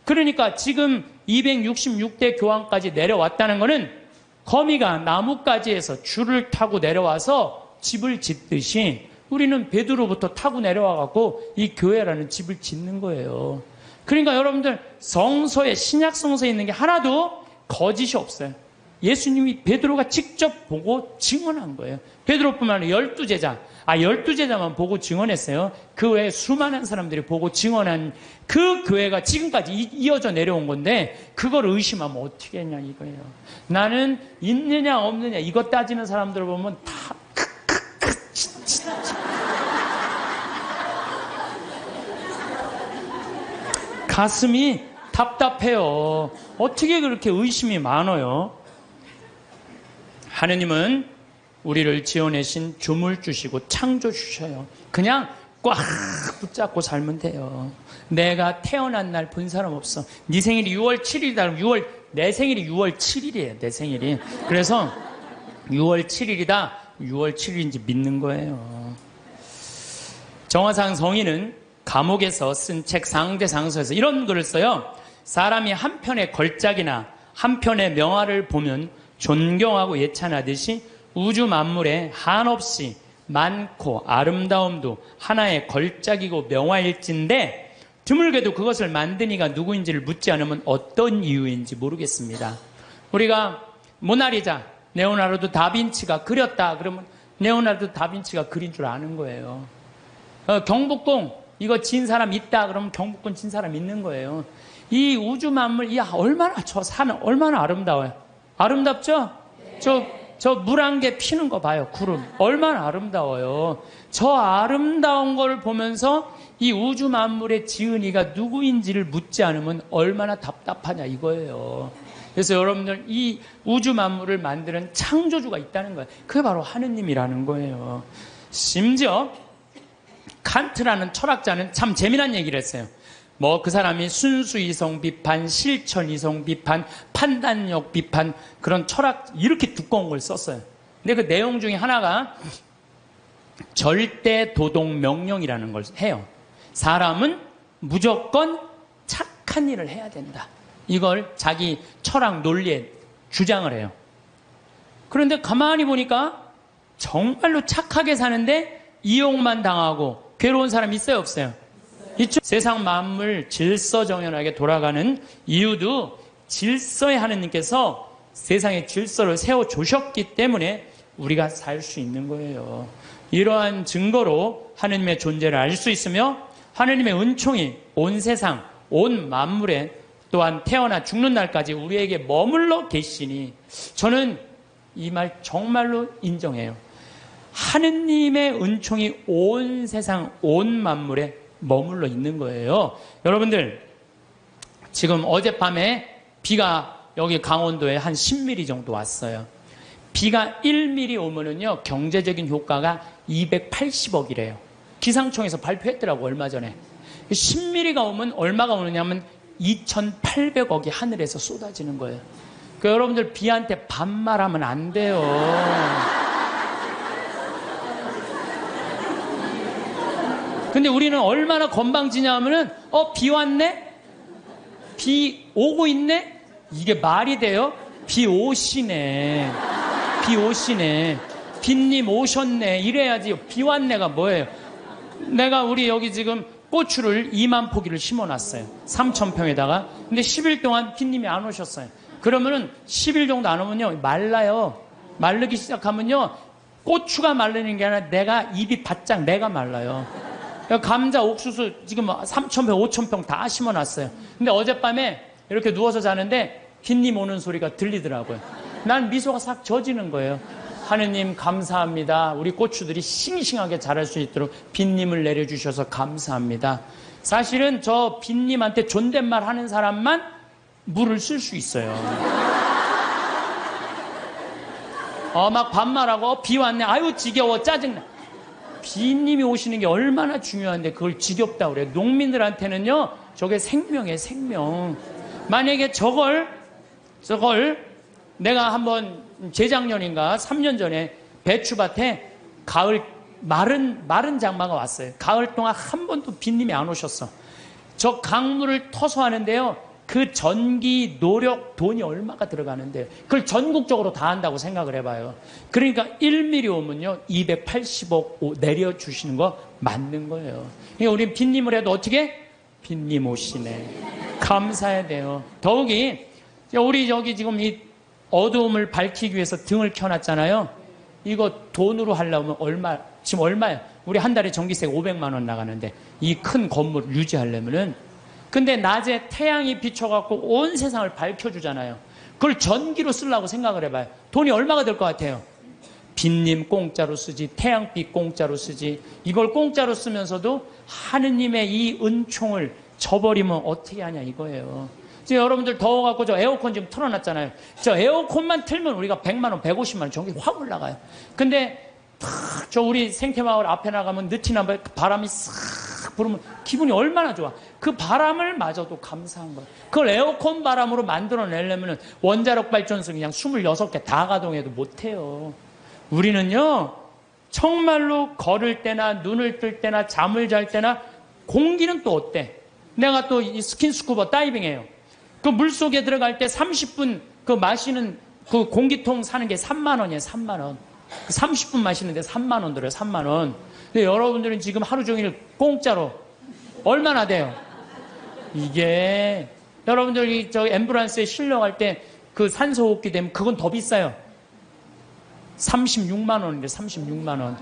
그러니까 지금 266대 교황까지 내려왔다는 거는 거미가 나뭇가지에서 줄을 타고 내려와서 집을 짓듯이 우리는 베드로부터 타고 내려와 갖고 이 교회라는 집을 짓는 거예요. 그러니까 여러분들, 성서에, 신약 성서에 있는 게 하나도 거짓이 없어요. 예수님이 베드로가 직접 보고 증언한 거예요. 베드로뿐만 아니라 12제자, 12제자만 보고 증언했어요. 그 외에 수많은 사람들이 보고 증언한 그 교회가 지금까지 이어져 내려온 건데, 그걸 의심하면 어떻게 했냐 이거예요. 나는 있느냐 없느냐 이것 따지는 사람들을 보면 다 가슴이 답답해요. 어떻게 그렇게 의심이 많아요? 하느님은 우리를 지어내신 주물주시고 창조주셔요. 그냥 꽉 붙잡고 살면 돼요. 내가 태어난 날 본 사람 없어. 네 생일이 6월 7일이다. 내 생일이 6월 7일이에요. 내 생일이. 그래서 6월 7일이다. 6월 7일인지 믿는 거예요. 정화상 성인은 감옥에서 쓴 책 상대상서에서 이런 글을 써요. 사람이 한 편의 걸작이나 한 편의 명화를 보면 존경하고 예찬하듯이 우주 만물에 한없이 많고 아름다움도 하나의 걸작이고 명화일진데, 드물게도 그것을 만든 이가 누구인지를 묻지 않으면 어떤 이유인지 모르겠습니다. 우리가 모나리자, 레오나르도 다빈치가 그렸다 그러면 레오나르도 다빈치가 그린 줄 아는 거예요. 경복궁 이거 진 사람 있다 그러면 경복궁 진 사람 있는 거예요. 이 우주 만물, 얼마나, 저 산 얼마나 아름다워요. 아름답죠? 저 물 한 개 피는 거 봐요. 구름 얼마나 아름다워요. 저 아름다운 걸 보면서 이 우주 만물의 지은이가 누구인지를 묻지 않으면 얼마나 답답하냐 이거예요. 그래서 여러분들, 이 우주 만물을 만드는 창조주가 있다는 거예요. 그게 바로 하느님이라는 거예요. 심지어 칸트라는 철학자는 참 재미난 얘기를 했어요. 그 사람이 순수이성 비판, 실천이성 비판, 판단력 비판, 그런 철학, 이렇게 두꺼운 걸 썼어요. 근데 그 내용 중에 하나가 절대 도덕 명령이라는 걸 해요. 사람은 무조건 착한 일을 해야 된다. 이걸 자기 철학 논리에 주장을 해요. 그런데 가만히 보니까 정말로 착하게 사는데 이용만 당하고 괴로운 사람 있어요, 없어요? 있죠. 세상 만물 질서정연하게 돌아가는 이유도 질서의 하느님께서 세상의 질서를 세워주셨기 때문에 우리가 살 수 있는 거예요. 이러한 증거로 하느님의 존재를 알 수 있으며, 하느님의 은총이 온 세상, 온 만물에, 또한 태어나 죽는 날까지 우리에게 머물러 계시니, 저는 이 말 정말로 인정해요. 하느님의 은총이 온 세상, 온 만물에 머물러 있는 거예요. 여러분들, 지금 어젯밤에 비가 여기 강원도에 한 10mm 정도 왔어요. 비가 1mm 오면은요, 경제적인 효과가 280억이래요. 기상청에서 발표했더라고, 얼마 전에. 10mm가 오면 얼마가 오느냐면 2,800억이 하늘에서 쏟아지는 거예요. 그러니까 여러분들, 비한테 반말하면 안 돼요. 근데 우리는 얼마나 건방지냐 하면은, 비 왔네? 비 오고 있네? 이게 말이 돼요? 비 오시네. 비 오시네. 빈님 오셨네 이래야지. 비 왔네가 뭐예요? 내가 우리 여기 지금 고추를 2만 포기를 심어놨어요. 3,000평에다가. 근데 10일 동안 빈님이 안 오셨어요. 그러면은 10일 정도 안 오면요 말라요. 마르기 시작하면요 고추가 마르는 게 아니라 내가 입이 바짝 내가 말라요. 감자, 옥수수 지금 3,000평, 5,000평 다 심어놨어요. 근데 어젯밤에 이렇게 누워서 자는데 빈님 오는 소리가 들리더라고요. 난 미소가 싹 젖이는 거예요. 하느님 감사합니다. 우리 고추들이 싱싱하게 자랄 수 있도록 빈님을 내려주셔서 감사합니다. 사실은 저 빈님한테 존댓말 하는 사람만 물을 쓸 수 있어요. 막 반말하고 비 왔네. 아유 지겨워 짜증나. 빈님이 오시는 게 얼마나 중요한데 그걸 지겹다고 그래요. 농민들한테는요 저게 생명이에요. 생명. 만약에 저걸 내가 한번 재작년인가 3년 전에 배추밭에 가을 마른 장마가 왔어요. 가을 동안 한 번도 빈님이 안 오셨어. 저 강물을 터서 하는데요. 그 전기, 노력, 돈이 얼마가 들어가는데요. 그걸 전국적으로 다 한다고 생각을 해봐요. 그러니까 1mm 오면요 280억 내려주시는 거 맞는 거예요. 그러니까 우리 빈님을 해도 어떻게? 빈님 오시네. 감사해야 돼요. 더욱이 우리 여기 지금 이 어두움을 밝히기 위해서 등을 켜놨잖아요. 이거 돈으로 하려면 지금 얼마야? 우리 한 달에 전기세 500만 원 나가는데 이 큰 건물을 유지하려면은 근데 낮에 태양이 비춰갖고 온 세상을 밝혀주잖아요. 그걸 전기로 쓰려고 생각을 해봐요. 돈이 얼마가 될 것 같아요? 빈님 공짜로 쓰지, 태양빛 공짜로 쓰지. 이걸 공짜로 쓰면서도 하느님의 이 은총을 저버리면 어떻게 하냐 이거예요. 지금 여러분들 더워갖고 저 에어컨 지금 틀어놨잖아요. 저 에어컨만 틀면 우리가 100만 원, 150만 원 전기 확 올라가요. 근데 저 우리 생태마을 앞에 나가면 느티나 바람이 싹 불으면 기분이 얼마나 좋아. 그 바람을 마저도 감사한 거예요. 그걸 에어컨 바람으로 만들어내려면 원자력 발전소 그냥 26개 다 가동해도 못해요. 우리는요 정말로 걸을 때나 눈을 뜰 때나 잠을 잘 때나 공기는 또 어때? 내가 또 이 스킨스쿠버 다이빙해요. 그 물속에 들어갈 때 30분 그 마시는 그 공기통 사는 게 3만 원이에요. 3만 원. 30분 마시는데 3만 원 들어요. 3만 원. 근데 여러분들은 지금 하루 종일 공짜로 얼마나 돼요? 이게 여러분들이 저 앰뷸런스에 실려갈 때 그 산소 호흡기 되면 그건 더 비싸요. 36만 원인데 36만 원.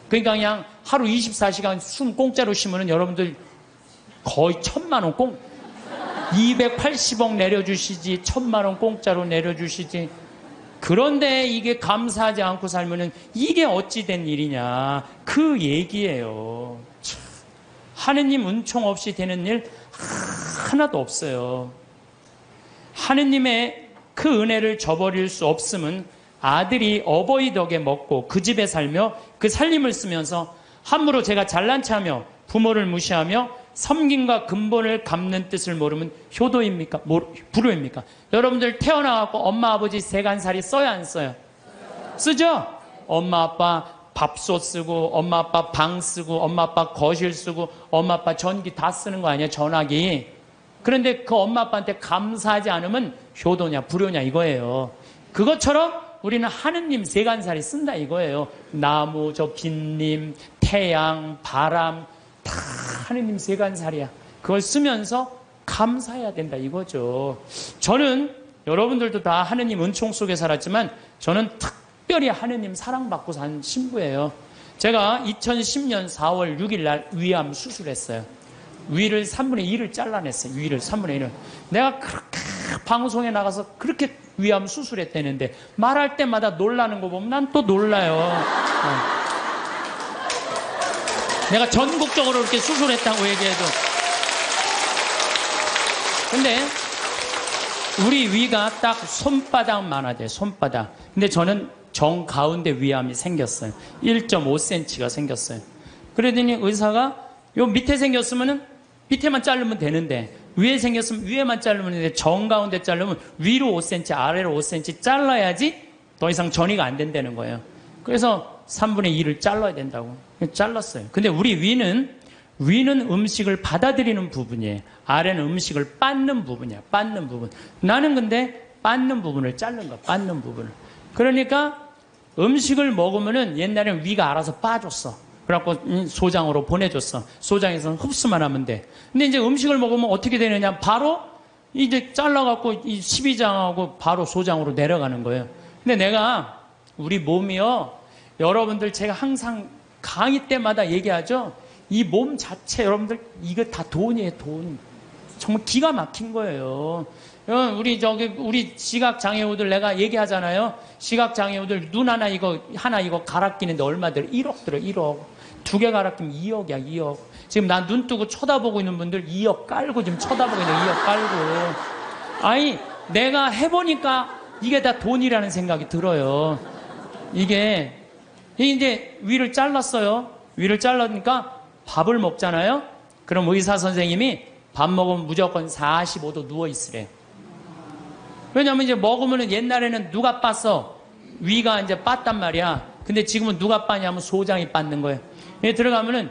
그러니까 그냥 하루 24시간 숨 공짜로 쉬면은 여러분들 거의 1,000만 원 280억 내려주시지 1,000만 원 공짜로 내려주시지. 그런데 이게 감사하지 않고 살면은 이게 어찌 된 일이냐 그 얘기예요. 참, 하느님 은총 없이 되는 일 하나도 없어요. 하느님의 그 은혜를 저버릴 수 없음은 아들이 어버이 덕에 먹고 그 집에 살며 그 살림을 쓰면서 함부로 제가 잘난 체하며 부모를 무시하며 섬김과 근본을 갚는 뜻을 모르면 효도입니까? 불효입니까? 여러분들 태어나갖고 엄마 아버지 세간살이 써야 안 써요? 쓰죠? 엄마 아빠 밥솥 쓰고 엄마 아빠 방 쓰고 엄마 아빠 거실 쓰고 엄마 아빠 전기 다 쓰는 거 아니야? 전화기. 그런데 그 엄마 아빠한테 감사하지 않으면 효도냐 불효냐 이거예요. 그것처럼 우리는 하느님 세간살이 쓴다 이거예요. 나무, 저 빈님, 태양, 바람 다 하느님 세간살이야. 그걸 쓰면서 감사해야 된다 이거죠. 저는 여러분들도 다 하느님 은총 속에 살았지만 저는 특별히 하느님 사랑받고 산 신부예요. 제가 2010년 4월 6일 날 위암 수술했어요. 위를 3분의 1을 잘라냈어요. 위를 3분의 1을. 내가 그렇게 방송에 나가서 그렇게 위암 수술했다는데 말할 때마다 놀라는 거 보면 난 또 놀라요. 내가 전국적으로 이렇게 수술했다고 얘기해도. 근데 우리 위가 딱 손바닥만 하대. 손바닥. 근데 저는 정 가운데 위암이 생겼어요. 1.5cm가 생겼어요. 그러더니 의사가 요 밑에 생겼으면은 밑에만 자르면 되는데 위에 생겼으면 위에만 자르면 되는데 정 가운데 자르면 위로 5cm 아래로 5cm 잘라야지 더 이상 전이가 안 된다는 거예요. 그래서 3분의 2를 잘라야 된다고 잘랐어요. 근데 우리 위는 음식을 받아들이는 부분이에요. 아래는 음식을 빻는 부분이야. 빻는 부분. 나는 근데 빻는 부분을 자른 거야. 빻는 부분을. 그러니까 음식을 먹으면은 옛날에는 위가 알아서 빠졌어. 그래갖고 소장으로 보내줬어. 소장에서는 흡수만 하면 돼. 근데 이제 음식을 먹으면 어떻게 되느냐? 바로 이제 잘라갖고 이 십이장하고 바로 소장으로 내려가는 거예요. 근데 내가 우리 몸이요, 여러분들 제가 항상 강의 때마다 얘기하죠. 이 몸 자체 여러분들 이거 다 돈이에요, 돈. 정말 기가 막힌 거예요. 우리 시각 장애우들 내가 얘기하잖아요. 시각 장애우들 눈 하나 이거 갈아 끼는데 얼마 들어? 1억 들어, 1억. 2개 갈아 끼면 2억이야, 2억. 지금 난 눈 뜨고 쳐다보고 있는 분들 2억 깔고 지금 쳐다보고 있는 2억 깔고. 아니, 내가 해보니까 이게 다 돈이라는 생각이 들어요. 이게 이제 위를 잘랐어요. 위를 잘라니까 밥을 먹잖아요. 그럼 의사 선생님이 밥 먹으면 무조건 45도 누워 있으래. 왜냐면 이제 먹으면은 옛날에는 누가 빻어? 위가 이제 빻단 말이야. 근데 지금은 누가 빻냐면 소장이 빻는 거예요. 들어가면은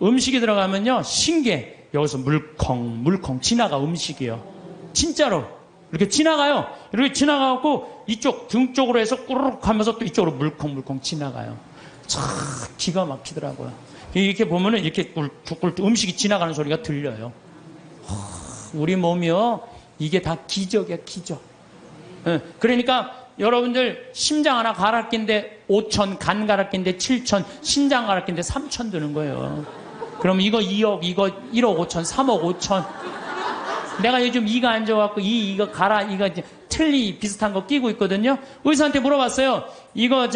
음식이 들어가면요, 신기해. 여기서 물컹 지나가. 음식이요, 진짜로 이렇게 지나가요. 이렇게 지나가고 이쪽 등 쪽으로 해서 꾸르륵 하면서 또 이쪽으로 물컹 지나가요. 참 기가 막히더라고요. 이렇게 보면은 이렇게 꿀꿀 음식이 지나가는 소리가 들려요. 우리 몸이요, 이게 다 기적이야, 기적. 그러니까 여러분들 심장 하나 갈아 낀데 5천, 간 갈아 낀데 7천, 신장 갈아 낀데 3천 드는 거예요. 그럼 이거 2억, 이거 1억 5천, 3억 5천. 내가 요즘 이가 안 좋아갖고 이거 갈아, 이거 틀니 비슷한 거 끼고 있거든요. 의사한테 물어봤어요. 이거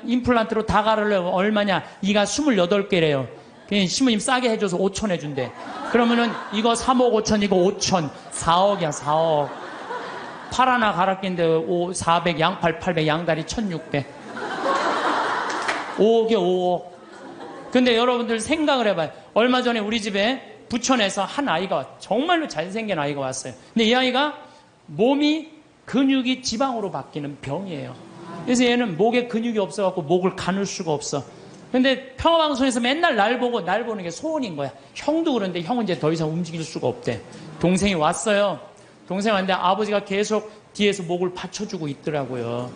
임플란트로 다 갈으려면 얼마냐? 이가 28개래요. 신부님 싸게 해줘서 5천 해준대. 그러면은 이거 3억 5천, 이거 5천, 4억이야, 4억. 팔 하나 갈아 낀데 400, 양팔 800, 양다리 1600. 5억에 5억. 근데 여러분들 생각을 해봐요. 얼마 전에 우리 집에 부천에서 한 아이가, 정말로 잘생긴 아이가 왔어요. 근데 이 아이가 몸이 근육이 지방으로 바뀌는 병이에요. 그래서 얘는 목에 근육이 없어갖고 목을 가눌 수가 없어. 근데 평화방송에서 맨날 날 보는 게 소원인 거야. 형도 그런데 형은 이제 더 이상 움직일 수가 없대. 동생이 왔어요. 동생 왔는데 아버지가 계속 뒤에서 목을 받쳐주고 있더라고요.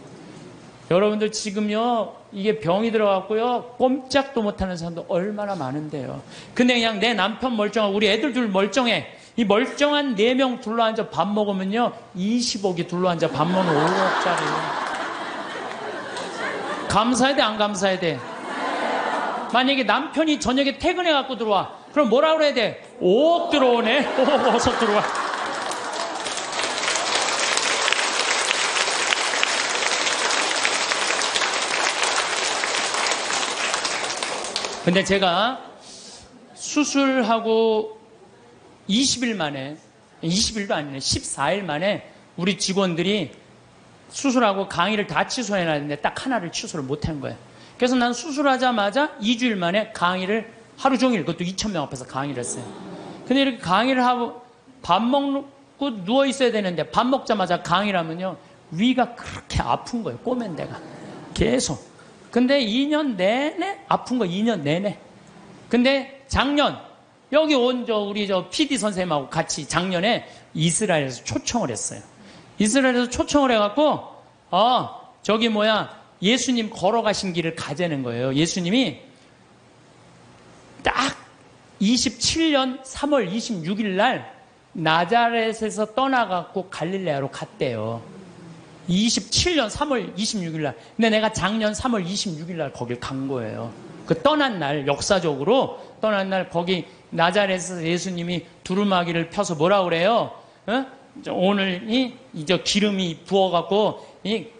여러분들 지금요, 이게 병이 들어갔고요, 꼼짝도 못하는 사람도 얼마나 많은데요. 근데 그냥 내 남편 멀쩡하고 우리 애들 둘 멀쩡해. 이 멀쩡한 4명 둘러앉아 밥 먹으면요, 20억이 둘러앉아 밥 먹는 5억짜리. 감사해야 돼, 안 감사해야 돼? 만약에 남편이 저녁에 퇴근해갖고 들어와. 그럼 뭐라 그래야 돼? 5억 들어오네? 5억 어서 들어와. 근데 제가 수술하고 20일 만에, 20일도 아니네, 14일 만에 우리 직원들이 수술하고 강의를 다 취소해놨는데 딱 하나를 취소를 못한 거예요. 그래서 난 수술하자마자 2주일 만에 강의를 하루 종일, 그것도 2,000명 앞에서 강의를 했어요. 근데 이렇게 강의를 하고 밥 먹고 누워 있어야 되는데 밥 먹자마자 강의를 하면요, 위가 그렇게 아픈 거예요. 꼬맨 데가 계속. 근데 2년 내내 아픈 거, 2년 내내. 근데 작년 여기 온 우리 PD 선생님하고 같이 작년에 이스라엘에서 초청을 했어요. 이스라엘에서 초청을 해갖고 예수님 걸어가신 길을 가자는 거예요. 예수님이 딱 27년 3월 26일 날 나자렛에서 떠나갖고 갈릴레아로 갔대요. 27년 3월 26일 날. 근데 내가 작년 3월 26일 날 거길 간 거예요. 그 떠난 날, 역사적으로 떠난 날 거기 나자렛에서 예수님이 두루마기를 펴서 뭐라 그래요? 오늘 이제 기름이 부어갖고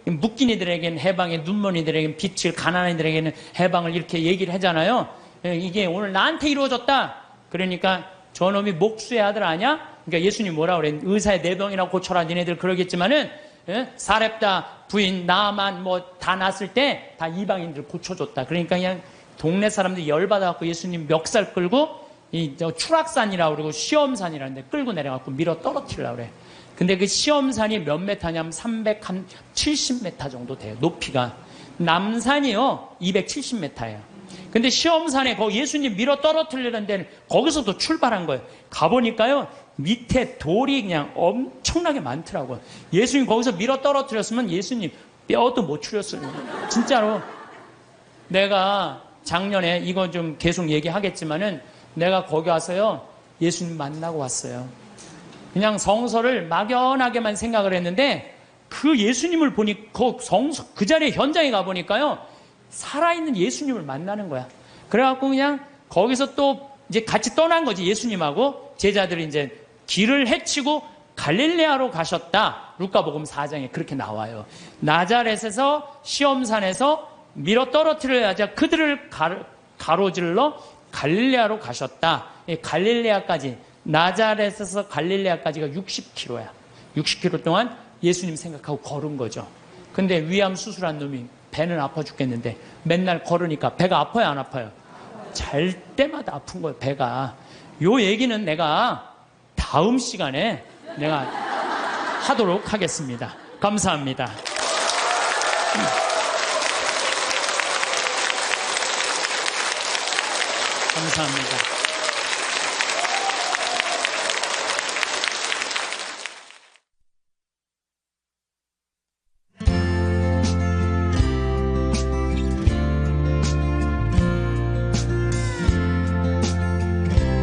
묶인 이들에게는 해방의, 눈먼이들에게는 빛을, 가난한 이들에게는 해방을, 이렇게 얘기를 하잖아요. 이게 오늘 나한테 이루어졌다. 그러니까 저놈이 목수의 아들 아냐? 그러니까 예수님 뭐라 그래? 의사의 내 병이나 고쳐라. 니네들 그러겠지만은 사렙다 부인 나만 다 났을 때 다 이방인들 고쳐줬다. 그러니까 그냥 동네 사람들이 열받아갖고 예수님 멱살 끌고 추락산이라고 그러고 시험산이라는데 끌고 내려갖고 밀어 떨어뜨리려고 그래. 근데 그 시험산이 몇 메타냐면 370m 정도 돼요. 높이가. 남산이요 270m예요. 근데 시험산에 거기 예수님 밀어 떨어뜨리려는 데는 거기서도 출발한 거예요. 가보니까요 밑에 돌이 그냥 엄청나게 많더라고요. 예수님 거기서 밀어 떨어뜨렸으면 예수님 뼈도 못 추렸어요. 진짜로. 내가 작년에 이거 좀 계속 얘기하겠지만은 내가 거기 와서요, 예수님 만나고 왔어요. 그냥 성서를 막연하게만 생각을 했는데 그 예수님을 보니 그 자리에 현장에 가보니까요, 살아있는 예수님을 만나는 거야. 그래갖고 그냥 거기서 또 이제 같이 떠난 거지. 예수님하고 제자들이 이제 길을 헤치고 갈릴레아로 가셨다. 루카복음 4장에 그렇게 나와요. 나자렛에서 시험산에서 밀어 떨어뜨려야자 그들을 가로질러 갈릴레아로 가셨다. 갈릴레아까지, 나자렛에서 갈릴레아까지가 60km야. 60km 동안 예수님 생각하고 걸은 거죠. 근데 위암 수술한 놈이 배는 아파 죽겠는데 맨날 걸으니까 배가 아파요, 안 아파요? 잘 때마다 아픈 거예요, 배가. 요 얘기는 내가 다음 시간에 내가 하도록 하겠습니다. 감사합니다. 감사합니다.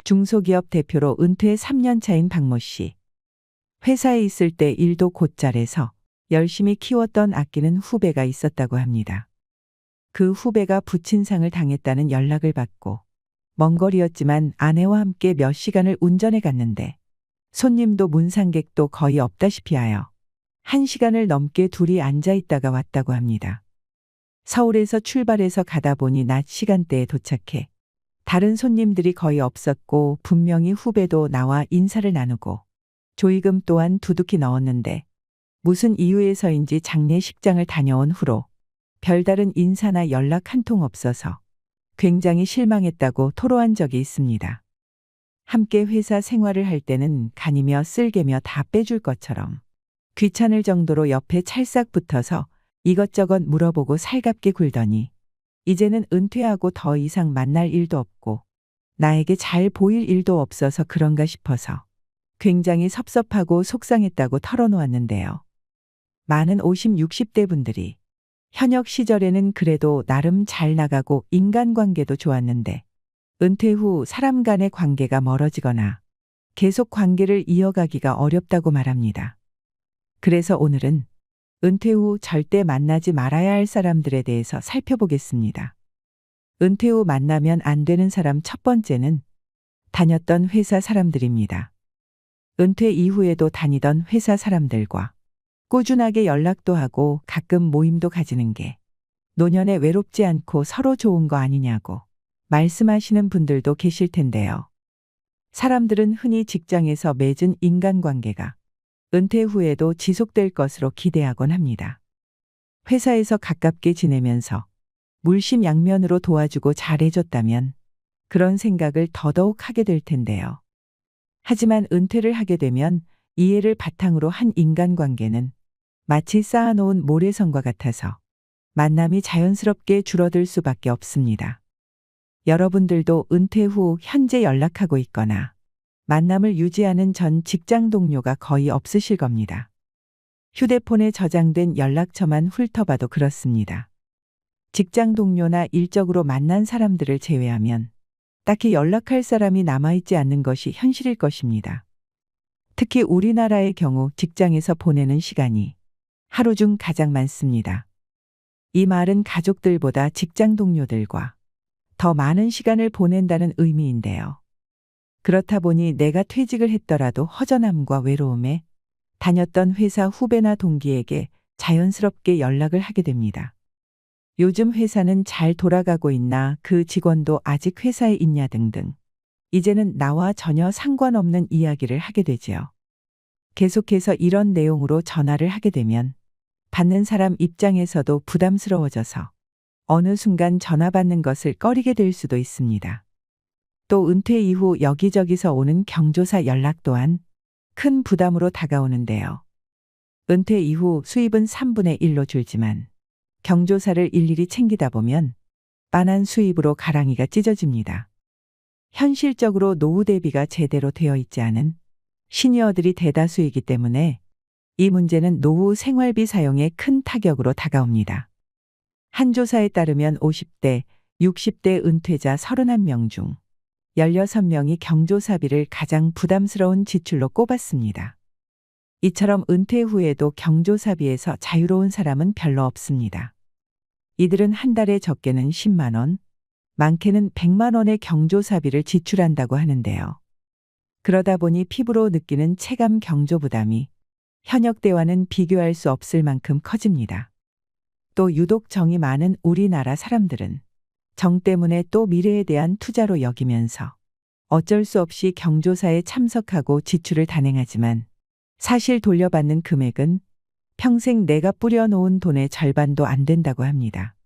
중소기업 대표로 은퇴 3년 차인 박모 씨. 회사에 있을 때 일도 곧잘해서 열심히 키웠던 아끼는 후배가 있었다고 합니다. 그 후배가 부친상을 당했다는 연락을 받고 먼 거리였지만 아내와 함께 몇 시간을 운전해 갔는데 손님도 문상객도 거의 없다시피 하여 1시간을 넘게 둘이 앉아 있다가 왔다고 합니다. 서울에서 출발해서 가다 보니 낮 시간대에 도착해 다른 손님들이 거의 없었고 분명히 후배도 나와 인사를 나누고 조의금 또한 두둑히 넣었는데 무슨 이유에서인지 장례식장을 다녀온 후로 별다른 인사나 연락 한 통 없어서 굉장히 실망했다고 토로한 적이 있습니다. 함께 회사 생활을 할 때는 간이며 쓸개며 다 빼줄 것처럼 귀찮을 정도로 옆에 찰싹 붙어서 이것저것 물어보고 살갑게 굴더니 이제는 은퇴하고 더 이상 만날 일도 없고 나에게 잘 보일 일도 없어서 그런가 싶어서 굉장히 섭섭하고 속상했다고 털어놓았는데요. 많은 50, 60대 분들이 현역 시절에는 그래도 나름 잘 나가고 인간관계도 좋았는데 은퇴 후 사람 간의 관계가 멀어지거나 계속 관계를 이어가기가 어렵다고 말합니다. 그래서 오늘은 은퇴 후 절대 만나지 말아야 할 사람들에 대해서 살펴보겠습니다. 은퇴 후 만나면 안 되는 사람 첫 번째는 다녔던 회사 사람들입니다. 은퇴 이후에도 다니던 회사 사람들과 꾸준하게 연락도 하고 가끔 모임도 가지는 게 노년에 외롭지 않고 서로 좋은 거 아니냐고 말씀하시는 분들도 계실 텐데요. 사람들은 흔히 직장에서 맺은 인간관계가 은퇴 후에도 지속될 것으로 기대하곤 합니다. 회사에서 가깝게 지내면서 물심양면으로 도와주고 잘해줬다면 그런 생각을 더더욱 하게 될 텐데요. 하지만 은퇴를 하게 되면 이해를 바탕으로 한 인간관계는 마치 쌓아놓은 모래성과 같아서 만남이 자연스럽게 줄어들 수밖에 없습니다. 여러분들도 은퇴 후 현재 연락하고 있거나 만남을 유지하는 전 직장 동료가 거의 없으실 겁니다. 휴대폰에 저장된 연락처만 훑어봐도 그렇습니다. 직장 동료나 일적으로 만난 사람들을 제외하면 딱히 연락할 사람이 남아있지 않는 것이 현실일 것입니다. 특히 우리나라의 경우 직장에서 보내는 시간이 하루 중 가장 많습니다. 이 말은 가족들보다 직장 동료들과 더 많은 시간을 보낸다는 의미인데요. 그렇다 보니 내가 퇴직을 했더라도 허전함과 외로움에 다녔던 회사 후배나 동기에게 자연스럽게 연락을 하게 됩니다. 요즘 회사는 잘 돌아가고 있나, 그 직원도 아직 회사에 있냐 등등. 이제는 나와 전혀 상관없는 이야기를 하게 되지요. 계속해서 이런 내용으로 전화를 하게 되면 받는 사람 입장에서도 부담스러워져서 어느 순간 전화 받는 것을 꺼리게 될 수도 있습니다. 또 은퇴 이후 여기저기서 오는 경조사 연락 또한 큰 부담으로 다가오는데요. 은퇴 이후 수입은 3분의 1로 줄지만 경조사를 일일이 챙기다 보면 빤한 수입으로 가랑이가 찢어집니다. 현실적으로 노후 대비가 제대로 되어 있지 않은 시니어들이 대다수이기 때문에 이 문제는 노후 생활비 사용에 큰 타격으로 다가옵니다. 한 조사에 따르면 50대, 60대 은퇴자 31명 중 16명이 경조사비를 가장 부담스러운 지출로 꼽았습니다. 이처럼 은퇴 후에도 경조사비에서 자유로운 사람은 별로 없습니다. 이들은 한 달에 적게는 10만 원, 많게는 100만 원의 경조사비를 지출한다고 하는데요. 그러다 보니 피부로 느끼는 체감 경조 부담이 현역 때와는 비교할 수 없을 만큼 커집니다. 또 유독 정이 많은 우리나라 사람들은 정 때문에 또 미래에 대한 투자로 여기면서 어쩔 수 없이 경조사에 참석하고 지출을 단행하지만 사실 돌려받는 금액은 평생 내가 뿌려놓은 돈의 절반도 안 된다고 합니다.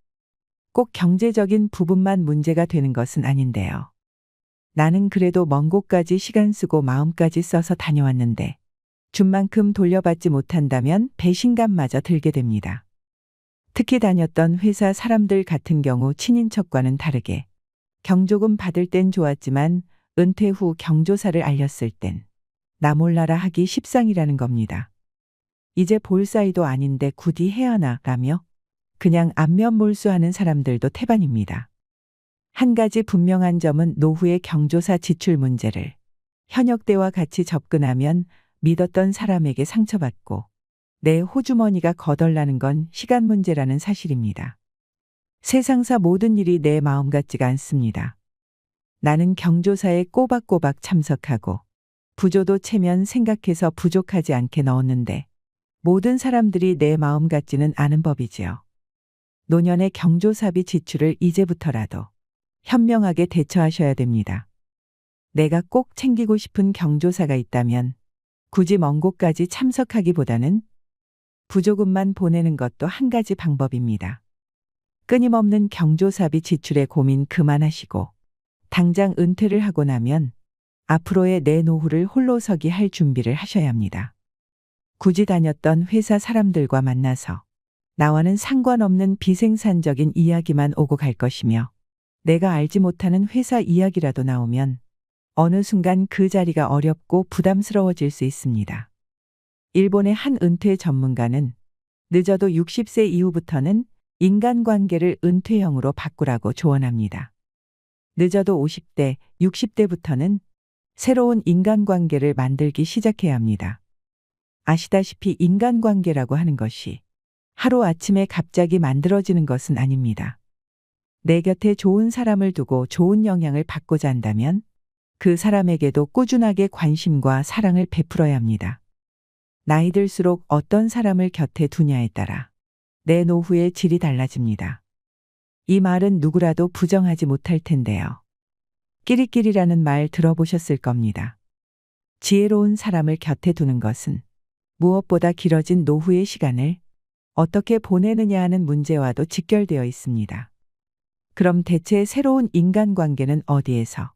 꼭 경제적인 부분만 문제가 되는 것은 아닌데요. 나는 그래도 먼 곳까지 시간 쓰고 마음까지 써서 다녀왔는데 준 만큼 돌려받지 못한다면 배신감마저 들게 됩니다. 특히 다녔던 회사 사람들 같은 경우 친인척과는 다르게 경조금 받을 땐 좋았지만 은퇴 후 경조사를 알렸을 땐 나 몰라라 하기 십상이라는 겁니다. 이제 볼 사이도 아닌데 굳이 해야 하나 라며 그냥 안면몰수하는 사람들도 태반입니다. 한 가지 분명한 점은 노후의 경조사 지출 문제를 현역 때와 같이 접근하면 믿었던 사람에게 상처받고 내 호주머니가 거덜나는 건 시간 문제라는 사실입니다. 세상사 모든 일이 내 마음 같지가 않습니다. 나는 경조사에 꼬박꼬박 참석하고 부조도 체면 생각해서 부족하지 않게 넣었는데 모든 사람들이 내 마음 같지는 않은 법이지요. 노년의 경조사비 지출을 이제부터라도 현명하게 대처하셔야 됩니다. 내가 꼭 챙기고 싶은 경조사가 있다면 굳이 먼 곳까지 참석하기보다는 부조금만 보내는 것도 한 가지 방법입니다. 끊임없는 경조사비 지출에 고민 그만하시고 당장 은퇴를 하고 나면 앞으로의 내 노후를 홀로서기 할 준비를 하셔야 합니다. 굳이 다녔던 회사 사람들과 만나서 나와는 상관없는 비생산적인 이야기만 오고 갈 것이며 내가 알지 못하는 회사 이야기라도 나오면 어느 순간 그 자리가 어렵고 부담스러워질 수 있습니다. 일본의 한 은퇴 전문가는 늦어도 60세 이후부터는 인간관계를 은퇴형으로 바꾸라고 조언합니다. 늦어도 50대, 60대부터는 새로운 인간관계를 만들기 시작해야 합니다. 아시다시피 인간관계라고 하는 것이 하루아침에 갑자기 만들어지는 것은 아닙니다. 내 곁에 좋은 사람을 두고 좋은 영향을 받고자 한다면 그 사람에게도 꾸준하게 관심과 사랑을 베풀어야 합니다. 나이 들수록 어떤 사람을 곁에 두냐에 따라 내 노후의 질이 달라집니다. 이 말은 누구라도 부정하지 못할 텐데요. 끼리끼리라는 말 들어보셨을 겁니다. 지혜로운 사람을 곁에 두는 것은 무엇보다 길어진 노후의 시간을 어떻게 보내느냐 하는 문제와도 직결되어 있습니다. 그럼 대체 새로운 인간관계는 어디에서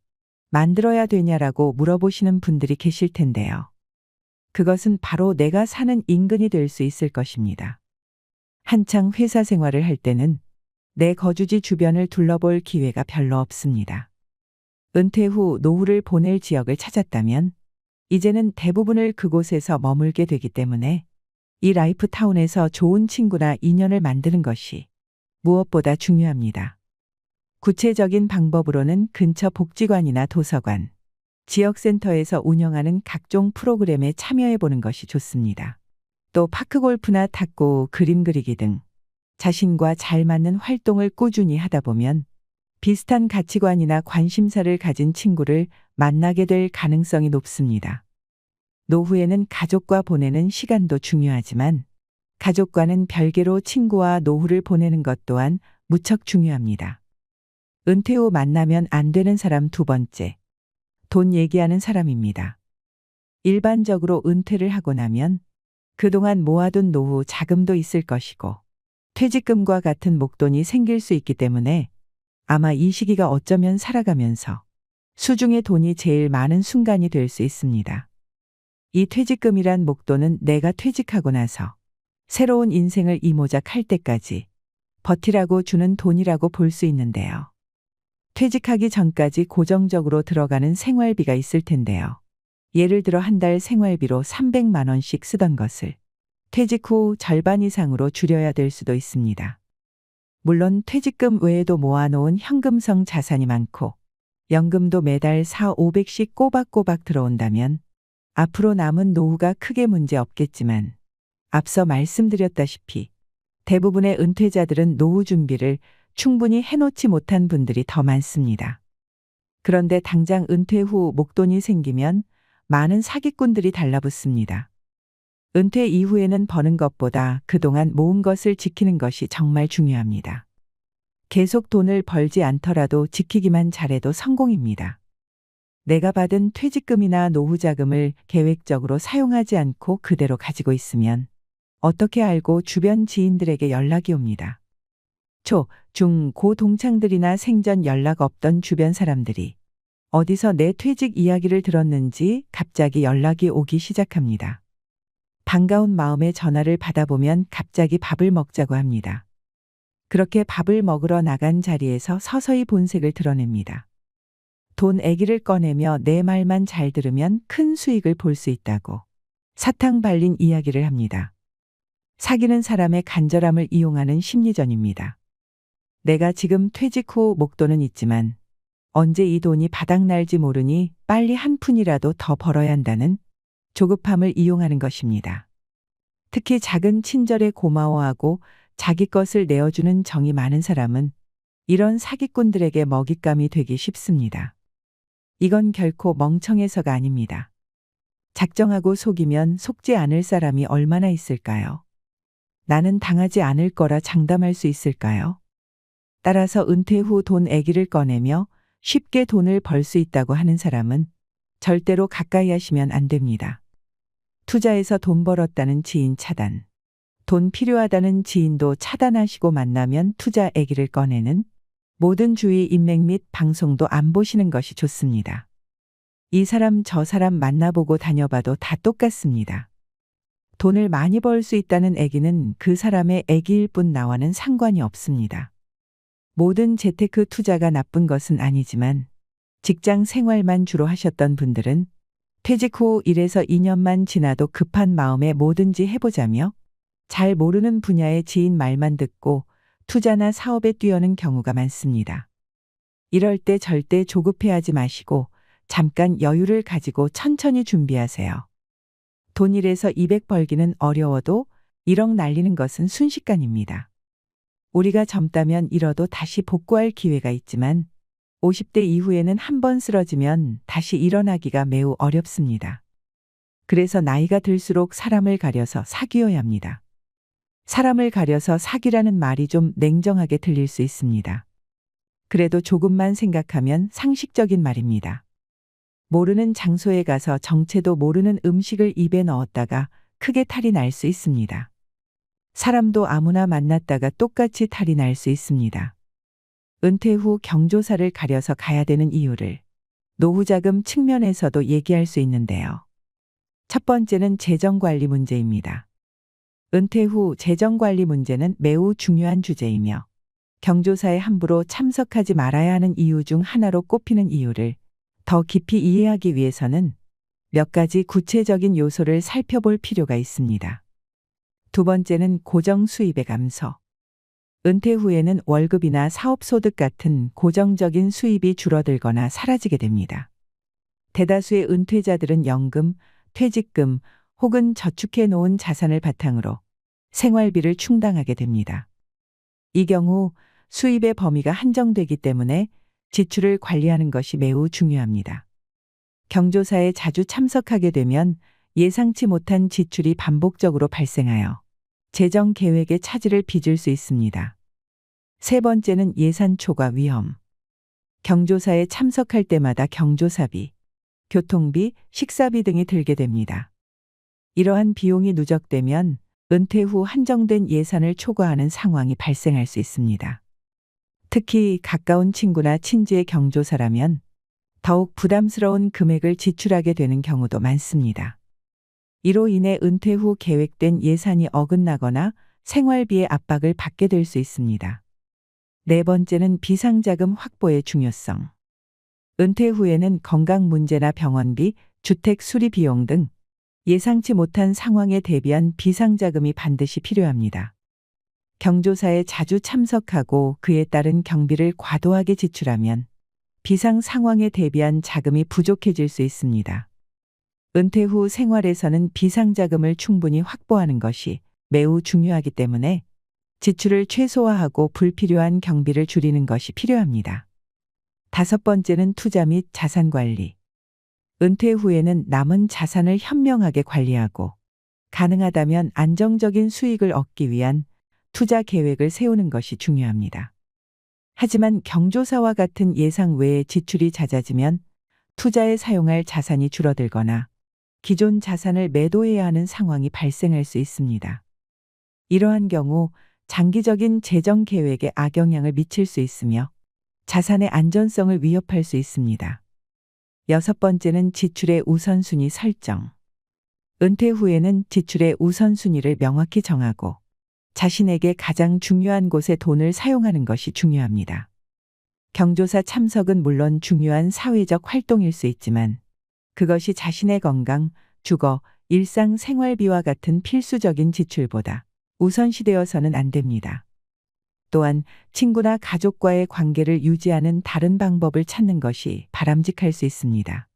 만들어야 되냐라고 물어보시는 분들이 계실 텐데요. 그것은 바로 내가 사는 인근이 될 수 있을 것입니다. 한창 회사 생활을 할 때는 내 거주지 주변을 둘러볼 기회가 별로 없습니다. 은퇴 후 노후를 보낼 지역을 찾았다면 이제는 대부분을 그곳에서 머물게 되기 때문에 이 라이프타운에서 좋은 친구나 인연을 만드는 것이 무엇보다 중요합니다. 구체적인 방법으로는 근처 복지관이나 도서관, 지역센터에서 운영하는 각종 프로그램에 참여해보는 것이 좋습니다. 또 파크골프나 탁구, 그림 그리기 등 자신과 잘 맞는 활동을 꾸준히 하다 보면 비슷한 가치관이나 관심사를 가진 친구를 만나게 될 가능성이 높습니다. 노후에는 가족과 보내는 시간도 중요하지만 가족과는 별개로 친구와 노후를 보내는 것 또한 무척 중요합니다. 은퇴 후 만나면 안 되는 사람 두 번째, 돈 얘기하는 사람입니다. 일반적으로 은퇴를 하고 나면 그동안 모아둔 노후 자금도 있을 것이고 퇴직금과 같은 목돈이 생길 수 있기 때문에 아마 이 시기가 어쩌면 살아가면서 수중에 돈이 제일 많은 순간이 될 수 있습니다. 이 퇴직금이란 목돈은 내가 퇴직하고 나서 새로운 인생을 이모작할 때까지 버티라고 주는 돈이라고 볼 수 있는데요. 퇴직하기 전까지 고정적으로 들어가는 생활비가 있을 텐데요. 예를 들어 한 달 생활비로 300만 원씩 쓰던 것을 퇴직 후 절반 이상으로 줄여야 될 수도 있습니다. 물론 퇴직금 외에도 모아놓은 현금성 자산이 많고 연금도 매달 4,500씩 꼬박꼬박 들어온다면 앞으로 남은 노후가 크게 문제 없겠지만 앞서 말씀드렸다시피 대부분의 은퇴자들은 노후 준비를 충분히 해놓지 못한 분들이 더 많습니다. 그런데 당장 은퇴 후 목돈이 생기면 많은 사기꾼들이 달라붙습니다. 은퇴 이후에는 버는 것보다 그동안 모은 것을 지키는 것이 정말 중요합니다. 계속 돈을 벌지 않더라도 지키기만 잘해도 성공입니다. 내가 받은 퇴직금이나 노후 자금을 계획적으로 사용하지 않고 그대로 가지고 있으면 어떻게 알고 주변 지인들에게 연락이 옵니다. 초, 중, 고 동창들이나 생전 연락 없던 주변 사람들이 어디서 내 퇴직 이야기를 들었는지 갑자기 연락이 오기 시작합니다. 반가운 마음에 전화를 받아보면 갑자기 밥을 먹자고 합니다. 그렇게 밥을 먹으러 나간 자리에서 서서히 본색을 드러냅니다. 돈 애기를 꺼내며 내 말만 잘 들으면 큰 수익을 볼 수 있다고 사탕 발린 이야기를 합니다. 사기는 사람의 간절함을 이용하는 심리전입니다. 내가 지금 퇴직 후 목돈은 있지만 언제 이 돈이 바닥날지 모르니 빨리 한 푼이라도 더 벌어야 한다는 조급함을 이용하는 것입니다. 특히 작은 친절에 고마워하고 자기 것을 내어주는 정이 많은 사람은 이런 사기꾼들에게 먹잇감이 되기 쉽습니다. 이건 결코 멍청해서가 아닙니다. 작정하고 속이면 속지 않을 사람이 얼마나 있을까요? 나는 당하지 않을 거라 장담할 수 있을까요? 따라서 은퇴 후 돈 애기를 꺼내며 쉽게 돈을 벌 수 있다고 하는 사람은 절대로 가까이 하시면 안 됩니다. 투자해서 돈 벌었다는 지인 차단. 돈 필요하다는 지인도 차단하시고 만나면 투자 애기를 꺼내는 모든 주위 인맥 및 방송도 안 보시는 것이 좋습니다. 이 사람 저 사람 만나보고 다녀봐도 다 똑같습니다. 돈을 많이 벌 수 있다는 애기는 그 사람의 애기일 뿐 나와는 상관이 없습니다. 모든 재테크 투자가 나쁜 것은 아니지만 직장 생활만 주로 하셨던 분들은 퇴직 후 1에서 2년만 지나도 급한 마음에 뭐든지 해보자며 잘 모르는 분야의 지인 말만 듣고 투자나 사업에 뛰어는 경우가 많습니다. 이럴 때 절대 조급해하지 마시고 잠깐 여유를 가지고 천천히 준비하세요. 돈 1에서 200 벌기는 어려워도 1억 날리는 것은 순식간입니다. 우리가 젊다면 잃어도 다시 복구할 기회가 있지만 50대 이후에는 한 번 쓰러지면 다시 일어나기가 매우 어렵습니다. 그래서 나이가 들수록 사람을 가려서 사귀어야 합니다. 사람을 가려서 사귀라는 말이 좀 냉정하게 들릴 수 있습니다. 그래도 조금만 생각하면 상식적인 말입니다. 모르는 장소에 가서 정체도 모르는 음식을 입에 넣었다가 크게 탈이 날 수 있습니다. 사람도 아무나 만났다가 똑같이 탈이 날 수 있습니다. 은퇴 후 경조사를 가려서 가야 되는 이유를 노후자금 측면에서도 얘기할 수 있는데요. 첫 번째는 재정관리 문제입니다. 은퇴 후 재정관리 문제는 매우 중요한 주제이며 경조사에 함부로 참석하지 말아야 하는 이유 중 하나로 꼽히는 이유를 더 깊이 이해하기 위해서는 몇 가지 구체적인 요소를 살펴볼 필요가 있습니다. 두 번째는 고정 수입의 감소. 은퇴 후에는 월급이나 사업소득 같은 고정적인 수입이 줄어들거나 사라지게 됩니다. 대다수의 은퇴자들은 연금, 퇴직금 혹은 저축해 놓은 자산을 바탕으로 생활비를 충당하게 됩니다. 이 경우 수입의 범위가 한정되기 때문에 지출을 관리하는 것이 매우 중요합니다. 경조사에 자주 참석하게 되면 예상치 못한 지출이 반복적으로 발생하여 재정 계획에 차질을 빚을 수 있습니다. 세 번째는 예산 초과 위험. 경조사에 참석할 때마다 경조사비, 교통비, 식사비 등이 들게 됩니다. 이러한 비용이 누적되면 은퇴 후 한정된 예산을 초과하는 상황이 발생할 수 있습니다. 특히 가까운 친구나 친지의 경조사라면 더욱 부담스러운 금액을 지출하게 되는 경우도 많습니다. 이로 인해 은퇴 후 계획된 예산이 어긋나거나 생활비의 압박을 받게 될 수 있습니다. 네 번째는 비상자금 확보의 중요성. 은퇴 후에는 건강 문제나 병원비, 주택 수리 비용 등 예상치 못한 상황에 대비한 비상자금이 반드시 필요합니다. 경조사에 자주 참석하고 그에 따른 경비를 과도하게 지출하면 비상 상황에 대비한 자금이 부족해질 수 있습니다. 은퇴 후 생활에서는 비상자금을 충분히 확보하는 것이 매우 중요하기 때문에 지출을 최소화하고 불필요한 경비를 줄이는 것이 필요합니다. 다섯 번째는 투자 및 자산 관리. 은퇴 후에는 남은 자산을 현명하게 관리하고 가능하다면 안정적인 수익을 얻기 위한 투자 계획을 세우는 것이 중요합니다. 하지만 경조사와 같은 예상 외의 지출이 잦아지면 투자에 사용할 자산이 줄어들거나 기존 자산을 매도해야 하는 상황이 발생할 수 있습니다. 이러한 경우 장기적인 재정 계획에 악영향을 미칠 수 있으며 자산의 안전성을 위협할 수 있습니다. 여섯 번째는 지출의 우선순위 설정. 은퇴 후에는 지출의 우선순위를 명확히 정하고 자신에게 가장 중요한 곳에 돈을 사용하는 것이 중요합니다. 경조사 참석은 물론 중요한 사회적 활동일 수 있지만 그것이 자신의 건강, 주거, 일상 생활비와 같은 필수적인 지출보다 우선시되어서는 안 됩니다. 또한 친구나 가족과의 관계를 유지하는 다른 방법을 찾는 것이 바람직할 수 있습니다.